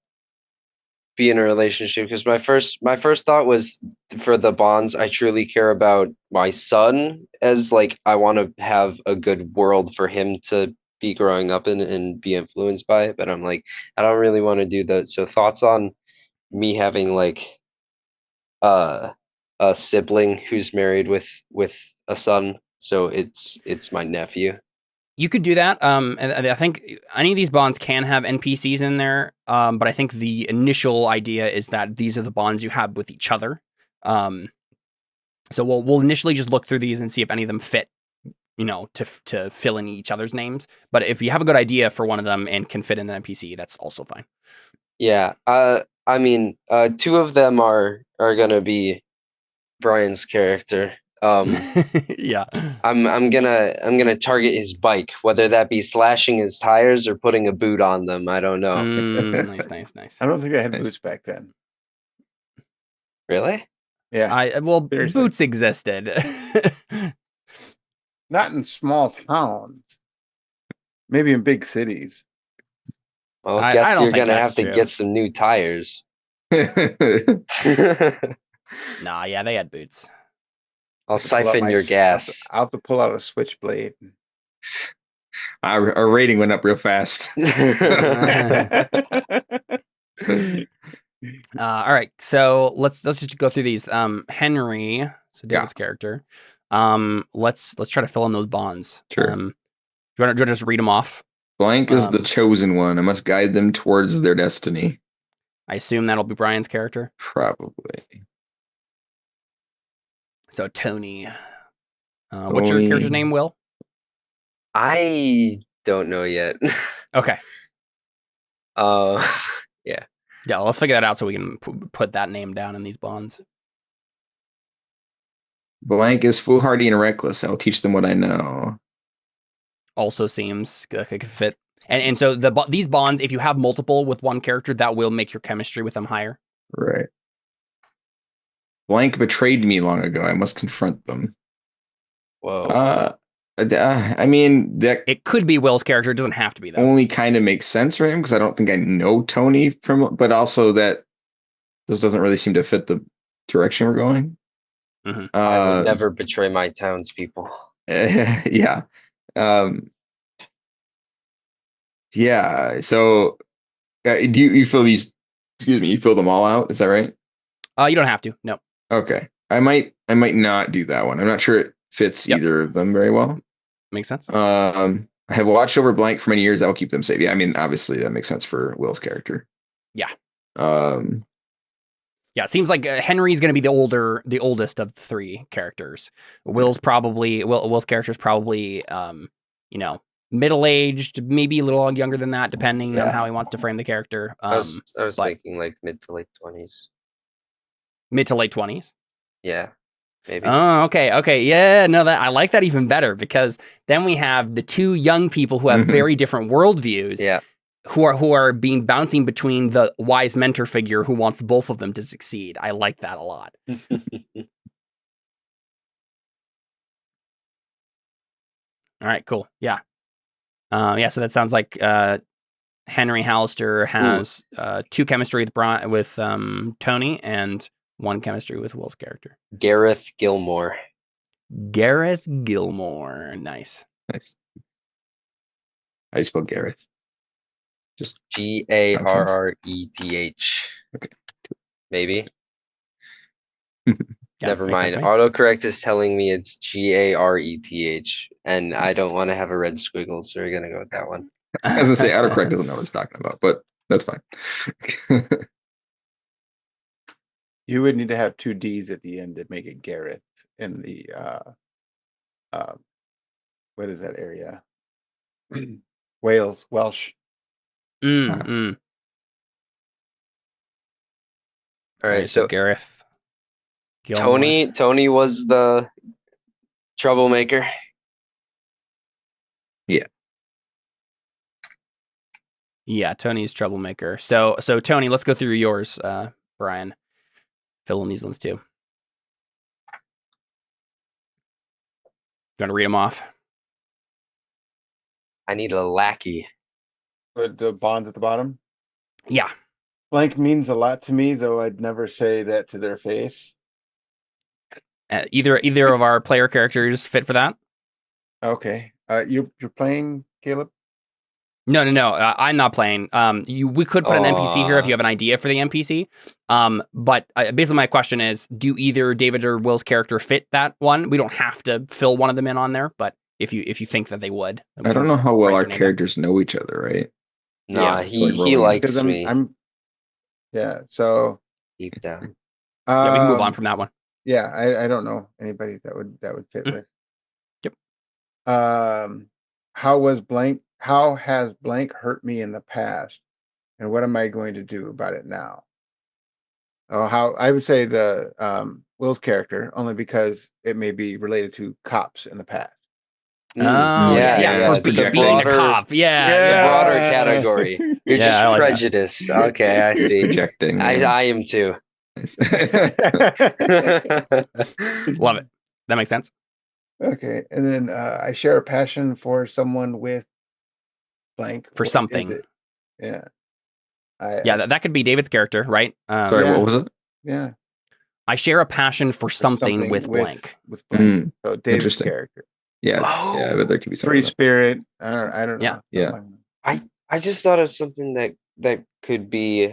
be in a relationship, because my first thought was for the bonds, I truly care about my son, as like I want to have a good world for him to be growing up in and be influenced by. But I'm like, I don't really want to do that. So thoughts on me having like a sibling who's married with a son. So it's my nephew. You could do that. And I think any of these bonds can have NPCs in there. But I think the initial idea is that these are the bonds you have with each other. So we'll initially just look through these and see if any of them fit, to fill in each other's names. But if you have a good idea for one of them and can fit in an NPC, that's also fine. Yeah. I mean, two of them are gonna be Brian's character. Yeah. I'm gonna target his bike, whether that be slashing his tires or putting a boot on them. I don't know. Nice. I don't think I had boots back then. Really? Yeah. Seriously. Boots existed. Not in small towns. Maybe in big cities. Well, I guess you're gonna have to get some new tires. Nah, yeah, they had boots. I'll siphon your gas. I'll have to pull out a switchblade. Our rating went up real fast. All right, so let's just go through these. Henry, so David's character. Let's try to fill in those bonds. Sure. Do you want to just read them off? Blank is the chosen one. I must guide them towards their destiny. I assume that'll be Brian's character. Probably. So Tony. What's your character's name, Will? I don't know yet. Okay. Yeah. Yeah, let's figure that out so we can put that name down in these bonds. Blank is foolhardy and reckless. I'll teach them what I know. Also seems like it could fit. And so these bonds, if you have multiple with one character, that will make your chemistry with them higher. Right. Blank betrayed me long ago. I must confront them. Whoa. I mean, that it could be Will's character. It doesn't have to be that. Only kind of makes sense for him because I don't think I know Tony but also that this doesn't really seem to fit the direction we're going. Mm-hmm. I would never betray my townspeople. Yeah. Yeah. So, do you fill these? Excuse me. You fill them all out. Is that right? You don't have to. No. Okay. I might not do that one. I'm not sure it fits either of them very well. Makes sense. I have watched over Blank for many years. I will keep them safe. Yeah. I mean, obviously that makes sense for Will's character. Yeah. Yeah. It seems like Henry's going to be the oldest of the three characters. Will's character is probably, middle-aged, maybe a little younger than that, depending on how he wants to frame the character. I was thinking like mid to late 20s. Mid to late 20s? Yeah, maybe. Oh, okay. Yeah, no, I like that even better because then we have the two young people who have very different worldviews. Yeah. Who are bouncing between the wise mentor figure who wants both of them to succeed. I like that a lot. All right, cool. Yeah. So that sounds like Henry Hallister has two chemistry with Tony and one chemistry with Will's character. Gareth Gilmore. Nice. How do you spell Gareth? Just Garreth. Okay. Maybe. Yeah, never mind. Autocorrect is telling me it's Gareth, and I don't want to have a red squiggle, so we're gonna go with that one. I was gonna say autocorrect doesn't know what it's talking about, but that's fine. You would need to have two D's at the end to make it Gareth in the what is that area? Welsh. All right, so Gareth Gilmore. Tony was the troublemaker. Yeah, Tony's troublemaker. So Tony, let's go through yours, Brian. Fill in these ones too. You want to read them off? I need a lackey. The bonds at the bottom? Yeah. Blank means a lot to me, though I'd never say that to their face. Either of our player characters fit for that. Okay. You're playing, Caleb? No. I'm not playing. We could put an NPC here if you have an idea for the NPC. But basically my question is, do either David or Will's character fit that one? We don't have to fill one of them in on there, but if you think that they would, I don't know how well our characters know each other, right? Nah, he likes me. Yeah. So deep down. Yeah, we can move on from that one. Yeah, I don't know anybody that would fit with. Yep. How has blank hurt me in the past, and what am I going to do about it now? Oh, how I would say the Will's character, only because it may be related to cops in the past. Yeah. For being a cop. Yeah. The broader category. You're just prejudiced. Okay, I see. Projecting. I am too. Love it. That makes sense. Okay, and then I share a passion for someone with blank. For something. Yeah. That could be David's character, right? Sorry, what was it? Yeah. I share a passion for something with blank. With blank. So David's character. Yeah. Yeah, but there could be something. Free spirit. I don't know. Yeah. I just thought of something that could be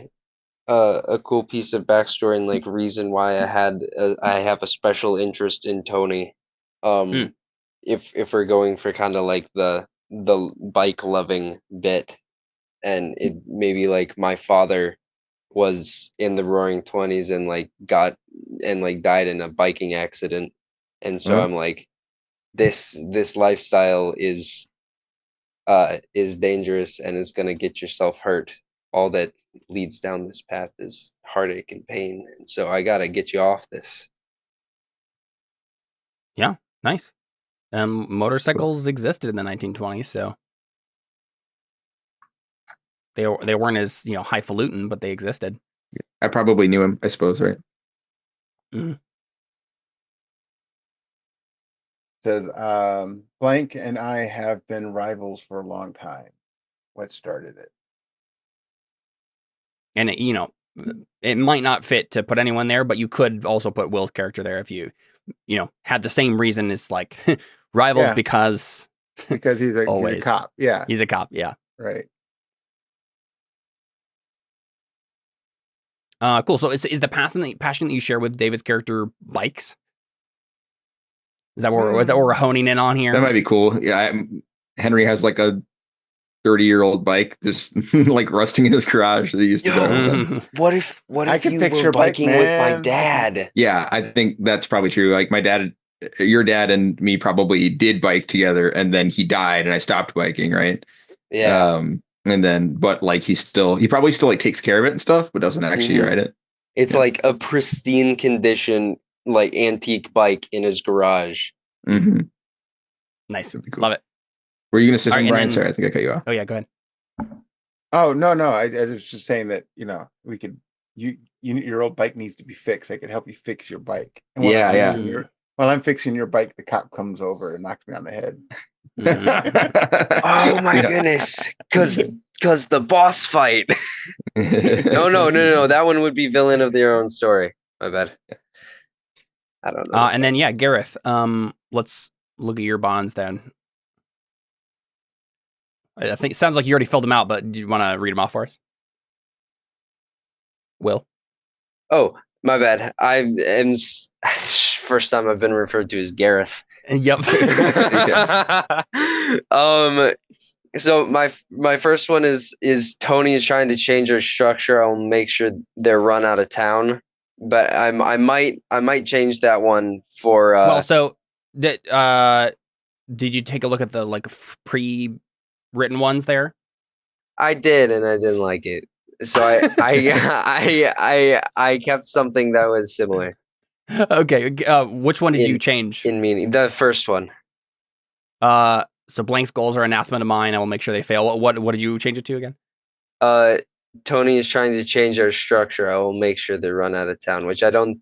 a cool piece of backstory and like reason why I have a special interest in Tony. If we're going for kind of like the bike loving bit, and it maybe like my father was in the Roaring 20s and like died in a biking accident, and so I'm like, this lifestyle is dangerous and is gonna get yourself hurt. All that leads down this path is heartache and pain, and so I gotta get you off this. Yeah, nice. Motorcycles existed in the 1920s, so they weren't as highfalutin, but they existed. I probably knew him, I suppose, right? Mm-hmm. Says blank and I have been rivals for a long time. What started it? And it might not fit to put anyone there, but you could also put Will's character there if you had the same reason as like rivals because he's a cop. Yeah. He's a cop. Yeah. Right. Cool. So is the passion that you share with David's character bikes? Is that what we're honing in on here? That might be cool. Yeah. Henry has like a 30-year-old bike just like rusting in his garage that he used to go. What if I can you fix were your biking bike, with my dad? Yeah, I think that's probably true. Like your dad and me probably did bike together, and then he died and I stopped biking, right? Yeah. And then but like he probably still like takes care of it and stuff, but doesn't actually ride it. It's like a pristine condition, like antique bike in his garage. Mm-hmm. Nice. Cool. Love it. Were you going to say something, Brian? Sorry, I think I cut you off. Oh yeah, go ahead. Oh no, I was just saying that we could your old bike needs to be fixed. I could help you fix your bike. And while I'm fixing your bike, the cop comes over and knocks me on the head. Oh my goodness! Because the boss fight. No. That one would be villain of their own story. My bad. I don't know. And then Gareth. Let's look at your bonds then. I think it sounds like you already filled them out, but do you want to read them off for us? Will? Oh, my bad. I am first time I've been referred to as Gareth. Yep. So my first one is Tony is trying to change our structure. I'll make sure they're run out of town. But I might change that one for so did you take a look at the like pre-written ones there? I did, and I didn't like it. So I kept something that was similar. Okay. Which one did you change? In meaning the first one. So blank's goals are anathema to mine. I will make sure they fail. What did you change it to again? Tony is trying to change our structure. I will make sure they run out of town, which I don't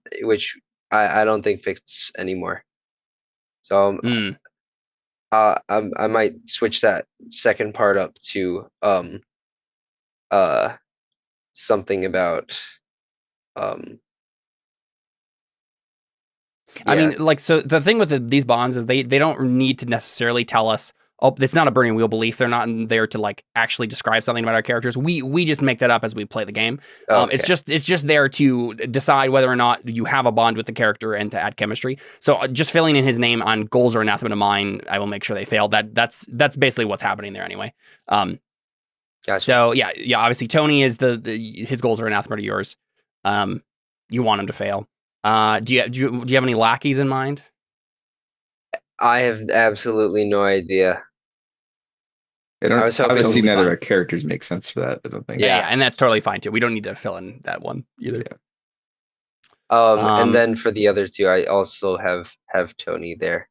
think fits anymore. So I might switch that second part up to something about I mean, like, so the thing with these bonds is they don't need to necessarily tell us, oh, it's not a burning wheel belief. They're not there to like actually describe something about our characters. We just make that up as we play the game. Okay. It's just there to decide whether or not you have a bond with the character and to add chemistry. So just filling in his name on goals are anathema to mine, I will make sure they fail. That's basically what's happening there anyway. Gotcha. So yeah, obviously Tony is his goals are anathema to yours. You want him to fail. Do you have any lackeys in mind? I have absolutely no idea. Obviously, none of our characters make sense for that. I don't think. Yeah, and that's totally fine too. We don't need to fill in that one either. Yeah. And then for the other two, I also have Tony there.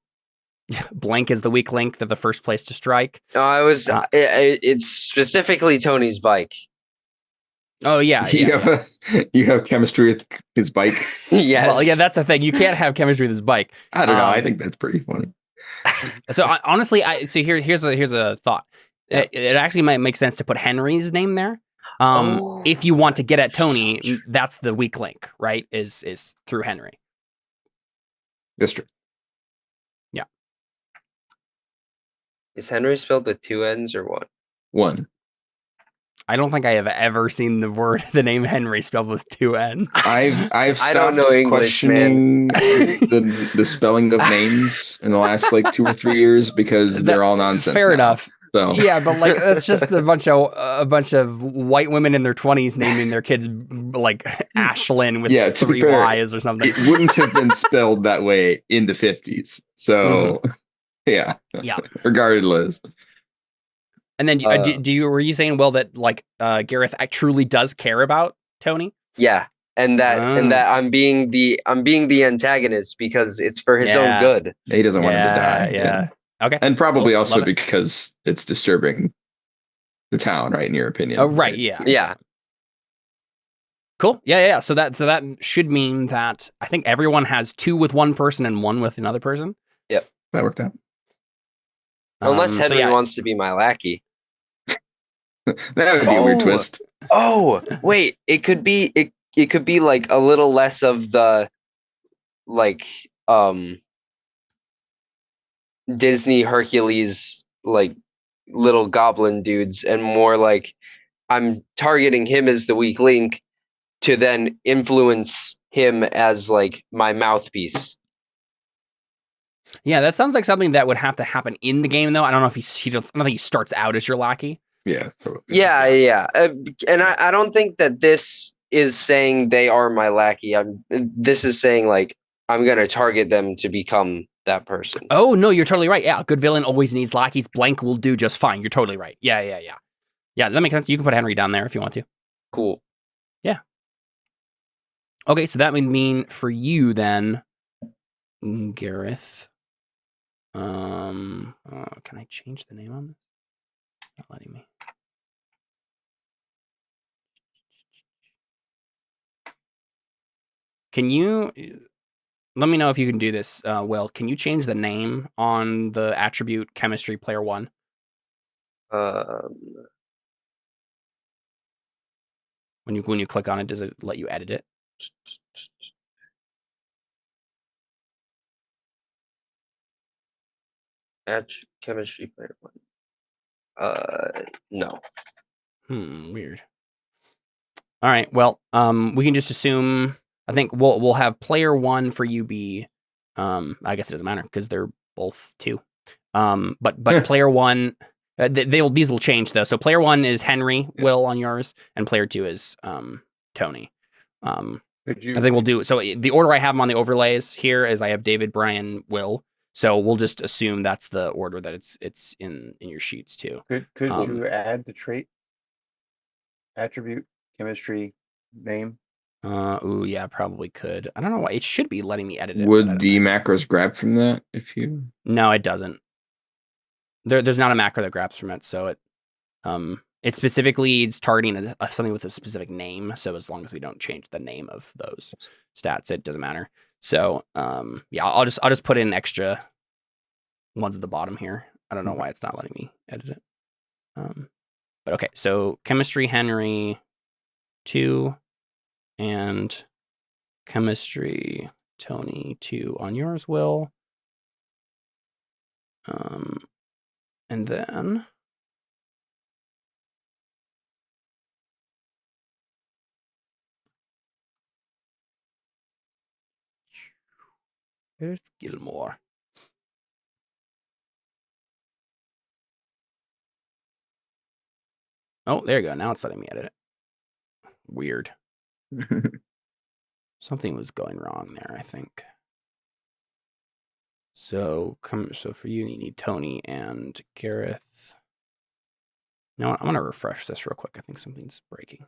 Blank is the weak link. They're the first place to strike. No, it's specifically Tony's bike. Oh yeah, you have chemistry with his bike. Yes. Well, yeah, that's the thing. You can't have chemistry with his bike. I don't know. I think that's pretty funny. So honestly, here's a thought. Yeah. It actually might make sense to put Henry's name there. If you want to get at Tony, that's the weak link, right? Is through Henry. That's true. Yeah. Is Henry spelled with 2 N's or one? One. I don't think I have ever seen the name Henry spelled with 2 N's. I've stopped I don't know English, questioning the spelling of names in the last like 2 or 3 years because they're all nonsense. Fair enough. So. Yeah, but like that's just a bunch of white women in their 20s naming their kids like Ashlyn with 3 Y's or something. It wouldn't have been spelled that way in the 50s. So yeah. Regardless. And then were you saying, Will, that like Gareth truly does care about Tony? Yeah, and that I'm being the antagonist because it's for his own good. He doesn't want him to die. Yeah. Okay. And probably also because it's disturbing the town, right? In your opinion. Oh, right. Yeah. Yeah. Cool. Yeah. So that should mean that I think everyone has 2 with one person and 1 with another person. Yep. That worked out. Unless Henry wants to be my lackey. That would be a weird twist. Oh, wait. It could be like a little less of the like Disney Hercules like little goblin dudes and more like I'm targeting him as the weak link to then influence him as like my mouthpiece. Yeah, that sounds like something that would have to happen in the game though. I don't know if I don't think he starts out as your lackey. Yeah. Probably. Yeah. And I don't think that this is saying they are my lackey. This is saying like I'm going to target them to become that person. Oh, no, you're totally right. Yeah, a good villain always needs lackeys. Blank will do just fine. You're totally right. Yeah. Yeah, that makes sense. You can put Henry down there if you want to. Cool. Yeah. Okay, so that would mean for you then, Gareth. Can I change the name on this? Not letting me. Can you let me know if you can do this, Will? Can you change the name on the attribute chemistry player 1? When you click on it, does it let you edit it? Chemistry player 1. No. Weird. All right. Well, we can just assume. I think we'll have player 1 for you be. I guess it doesn't matter because they're both 2. But player 1, these will change though. So player 1 is Henry, Will on yours, and player 2 is Tony. I think we'll do so. The order I have them on the overlays here is I have David, Brian, Will. So we'll just assume that's the order that it's in your sheets too. Could you add the trait, attribute, chemistry, name? Yeah, probably could. I don't know why it should be letting me edit it. Would the macros grab from that if you? No, it doesn't. There's not a macro that grabs from it, so it specifically is targeting something with a specific name. So as long as we don't change the name of those stats, it doesn't matter. So yeah, I'll just put in extra ones at the bottom here. I don't know why it's not letting me edit it. But okay, so chemistry Henry. 2, and chemistry, Tony, 2 on yours, Will. And then there's Gilmore. Oh, there you go. Now it's letting me edit it. Weird. Something was going wrong there, I think. So for you need Tony and Gareth. No, I'm gonna refresh this real quick. I think something's breaking.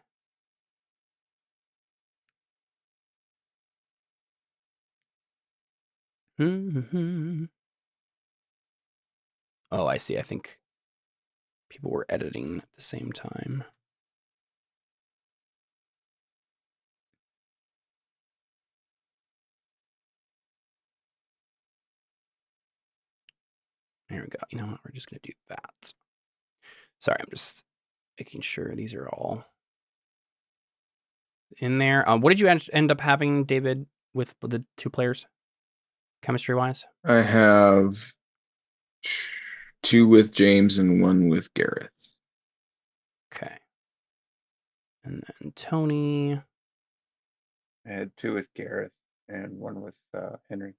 Oh, I see. I think people were editing at the same time. There we go. You know what? We're just going to do that. Sorry, I'm just making sure these are all in there. What did you end up having, David, with the 2 players, chemistry-wise? I have 2 with James and 1 with Gareth. Okay. And then Tony. I had 2 with Gareth and 1 with Henry.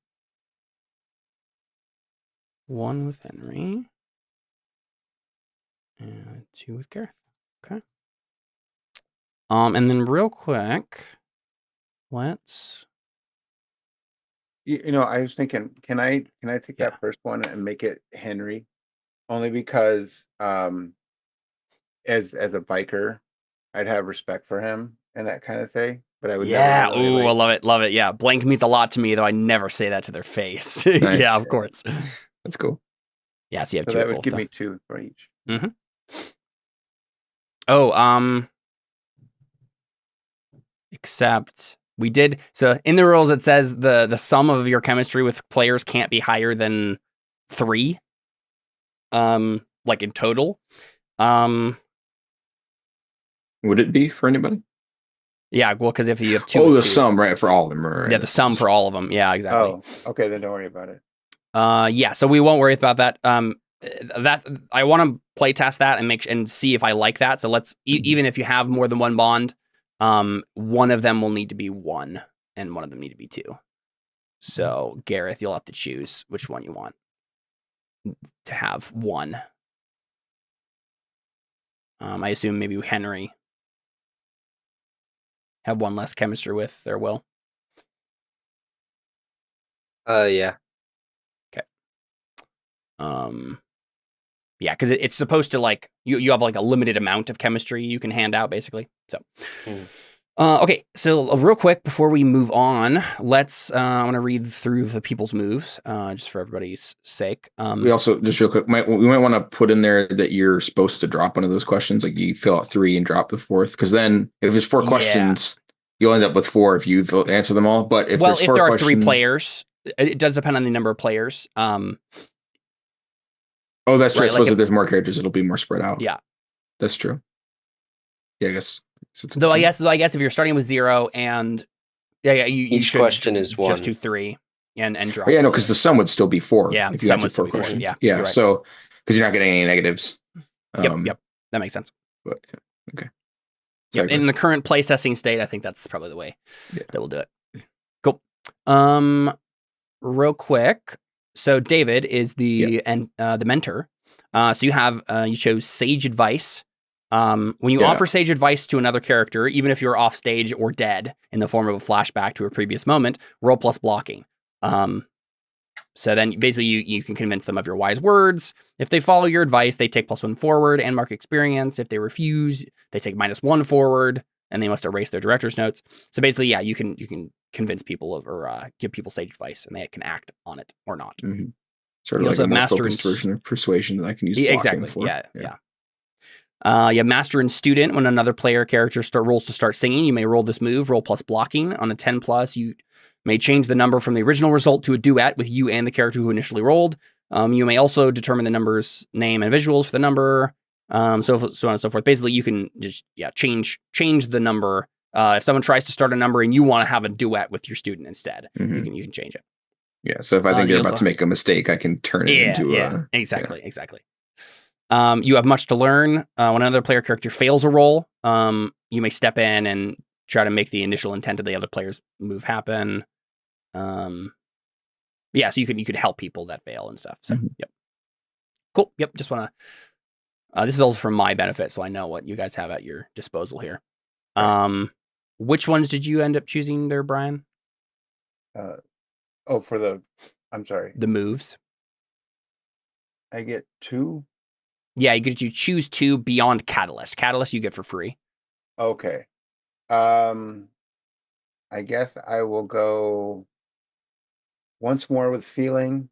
1 with Henry. And 2 with Gareth. Okay. And then real quick, let's. You know, I was thinking, can I take that first one and make it Henry? Only because as a biker, I'd have respect for him and that kind of thing. But I would never really, I love it. Yeah. Blank means a lot to me, though I never say that to their face. Nice. Yeah, of course. That's cool. Yeah, so you have 2 that of would both, give me 2 for each. Mm-hmm. Oh, except we did. So in the rules, it says the sum of your chemistry with players can't be higher than 3. Like in total. Would it be for anybody? Yeah, well, because if you have 2. Oh, the sum, right, for all of them. Right. Yeah, the sum for all of them. Yeah, exactly. Oh, okay, then don't worry about it. Yeah, so we won't worry about that. That I want to play test that and see if I like that. So let's even if you have more than 1 bond, one of them will need to be 1, and one of them need to be 2. So Gareth, you'll have to choose which one you want to have 1. I assume maybe Henry have 1 less chemistry with their Will. Yeah. Okay. Yeah, because it's supposed to like you have like a limited amount of chemistry you can hand out basically. So, okay. So real quick before we move on, let's. I want to read through the people's moves, just for everybody's sake. We also just real quick, we might want to put in there that you're supposed to drop one of those questions, like you fill out 3 and drop the 4th, because then if there's 4 questions, you'll end up with 4 if you answer them all. But if there are 3 players, it does depend on the number of players. Oh, that's true. Right, I suppose if there's more characters, it'll be more spread out. Yeah, that's true. Yeah, I guess. Though I guess if you're starting with 0 and each question is 1, just do 3 and drop. Oh, yeah, no, because the sum would still be 4. Yeah, if you answered 4 questions. Yeah. Right. So because you're not getting any negatives. Yep, that makes sense. But, okay. Yep. In the current playtesting state, I think that's probably the way that we'll do it. Cool. Real quick. So David is the mentor. So you chose sage advice. When you offer sage advice to another character, even if you're off stage or dead in the form of a flashback to a previous moment, roll plus blocking. So then basically you can convince them of your wise words. If they follow your advice, they take +1 forward and mark experience. If they refuse, they take -1 forward and they must erase their director's notes. So basically, you can convince people or give people sage advice and they can act on it or not. Mm-hmm. Sort of like a more focused version of persuasion that I can use blocking for. Yeah. You have master and student. When another player character rolls to start singing, you may roll this move, roll plus blocking. On a 10+, you may change the number from the original result to a duet with you and the character who initially rolled. You may also determine the number's name and visuals for the number. So on and so forth. Basically, you can just change the number. If someone tries to start a number and you want to have a duet with your student instead, you can change it. Yeah. So if I think they're about to make a mistake, I can turn it into exactly. You have much to learn. When another player character fails a roll, you may step in and try to make the initial intent of the other player's move happen. So you could help people that fail and stuff. So yep, cool. Yep, just want to. This is also for my benefit, so I know what you guys have at your disposal here. Which ones did you end up choosing there, Brian? I'm sorry. The moves. I get 2. Yeah, you choose 2 beyond Catalyst. Catalyst you get for free. Okay. I guess I will go once more with feeling.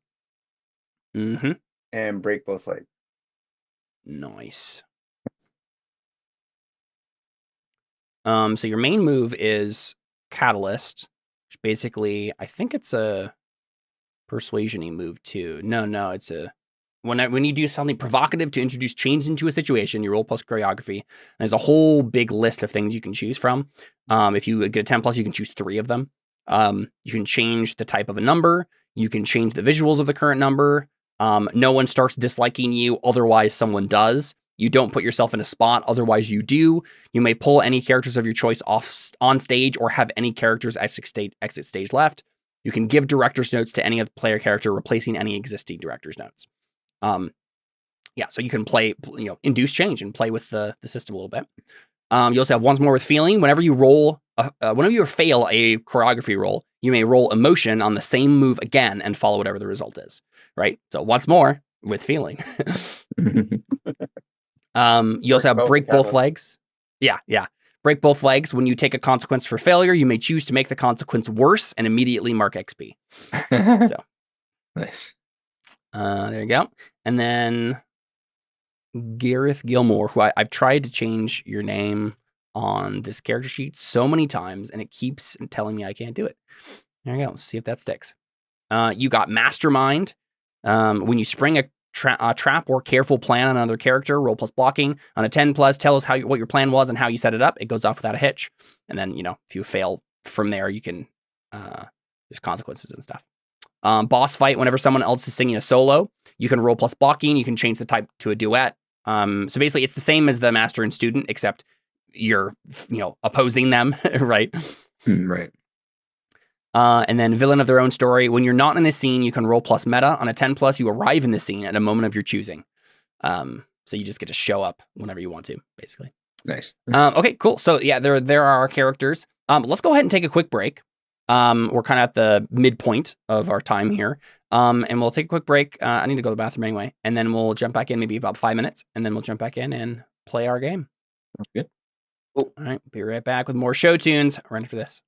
And break both legs. Nice. So your main move is Catalyst, which basically I think it's a persuasion-y move too. No, it's a when you do something provocative to introduce change into a situation, you roll plus choreography. There's a whole big list of things you can choose from. If you get a 10+, you can choose 3 of them. You can change the type of a number. You can change the visuals of the current number. No one starts disliking you, otherwise someone does. You don't put yourself in a spot, otherwise you do. You may pull any characters of your choice off on stage or have any characters exit stage left. You can give director's notes to any other player character, replacing any existing director's notes. So you can play, induce change and play with the system a little bit. You also have once more with feeling. Whenever you fail a choreography roll, you may roll emotion on the same move again and follow whatever the result is. Right. So once more with feeling. You also have break both legs. Yeah. Break both legs. When you take a consequence for failure, you may choose to make the consequence worse and immediately mark XP. So nice. There you go. And then Gareth Gilmore, who I've tried to change your name on this character sheet so many times, and it keeps telling me I can't do it. There you go. Let's see if that sticks. You got Mastermind. When you spring a trap or careful plan on another character, roll plus blocking. On a 10+, tell us what your plan was and how you set it up. It goes off without a hitch. And then, if you fail from there, you can, there's consequences and stuff. Boss fight, whenever someone else is singing a solo, you can roll plus blocking. You can change the type to a duet. So basically it's the same as the master and student, except you're, opposing them, right? Right. And then villain of their own story. When you're not in a scene, you can roll plus meta. On a 10+, you arrive in the scene at a moment of your choosing. So you just get to show up whenever you want to, basically. Nice. Okay, cool. So yeah, there are our characters. Let's go ahead and take a quick break. We're kind of at the midpoint of our time here. And we'll take a quick break. I need to go to the bathroom anyway. And then we'll jump back in maybe about 5 minutes. And then we'll jump back in and play our game. Okay. Cool. All right. Be right back with more show tunes right after this.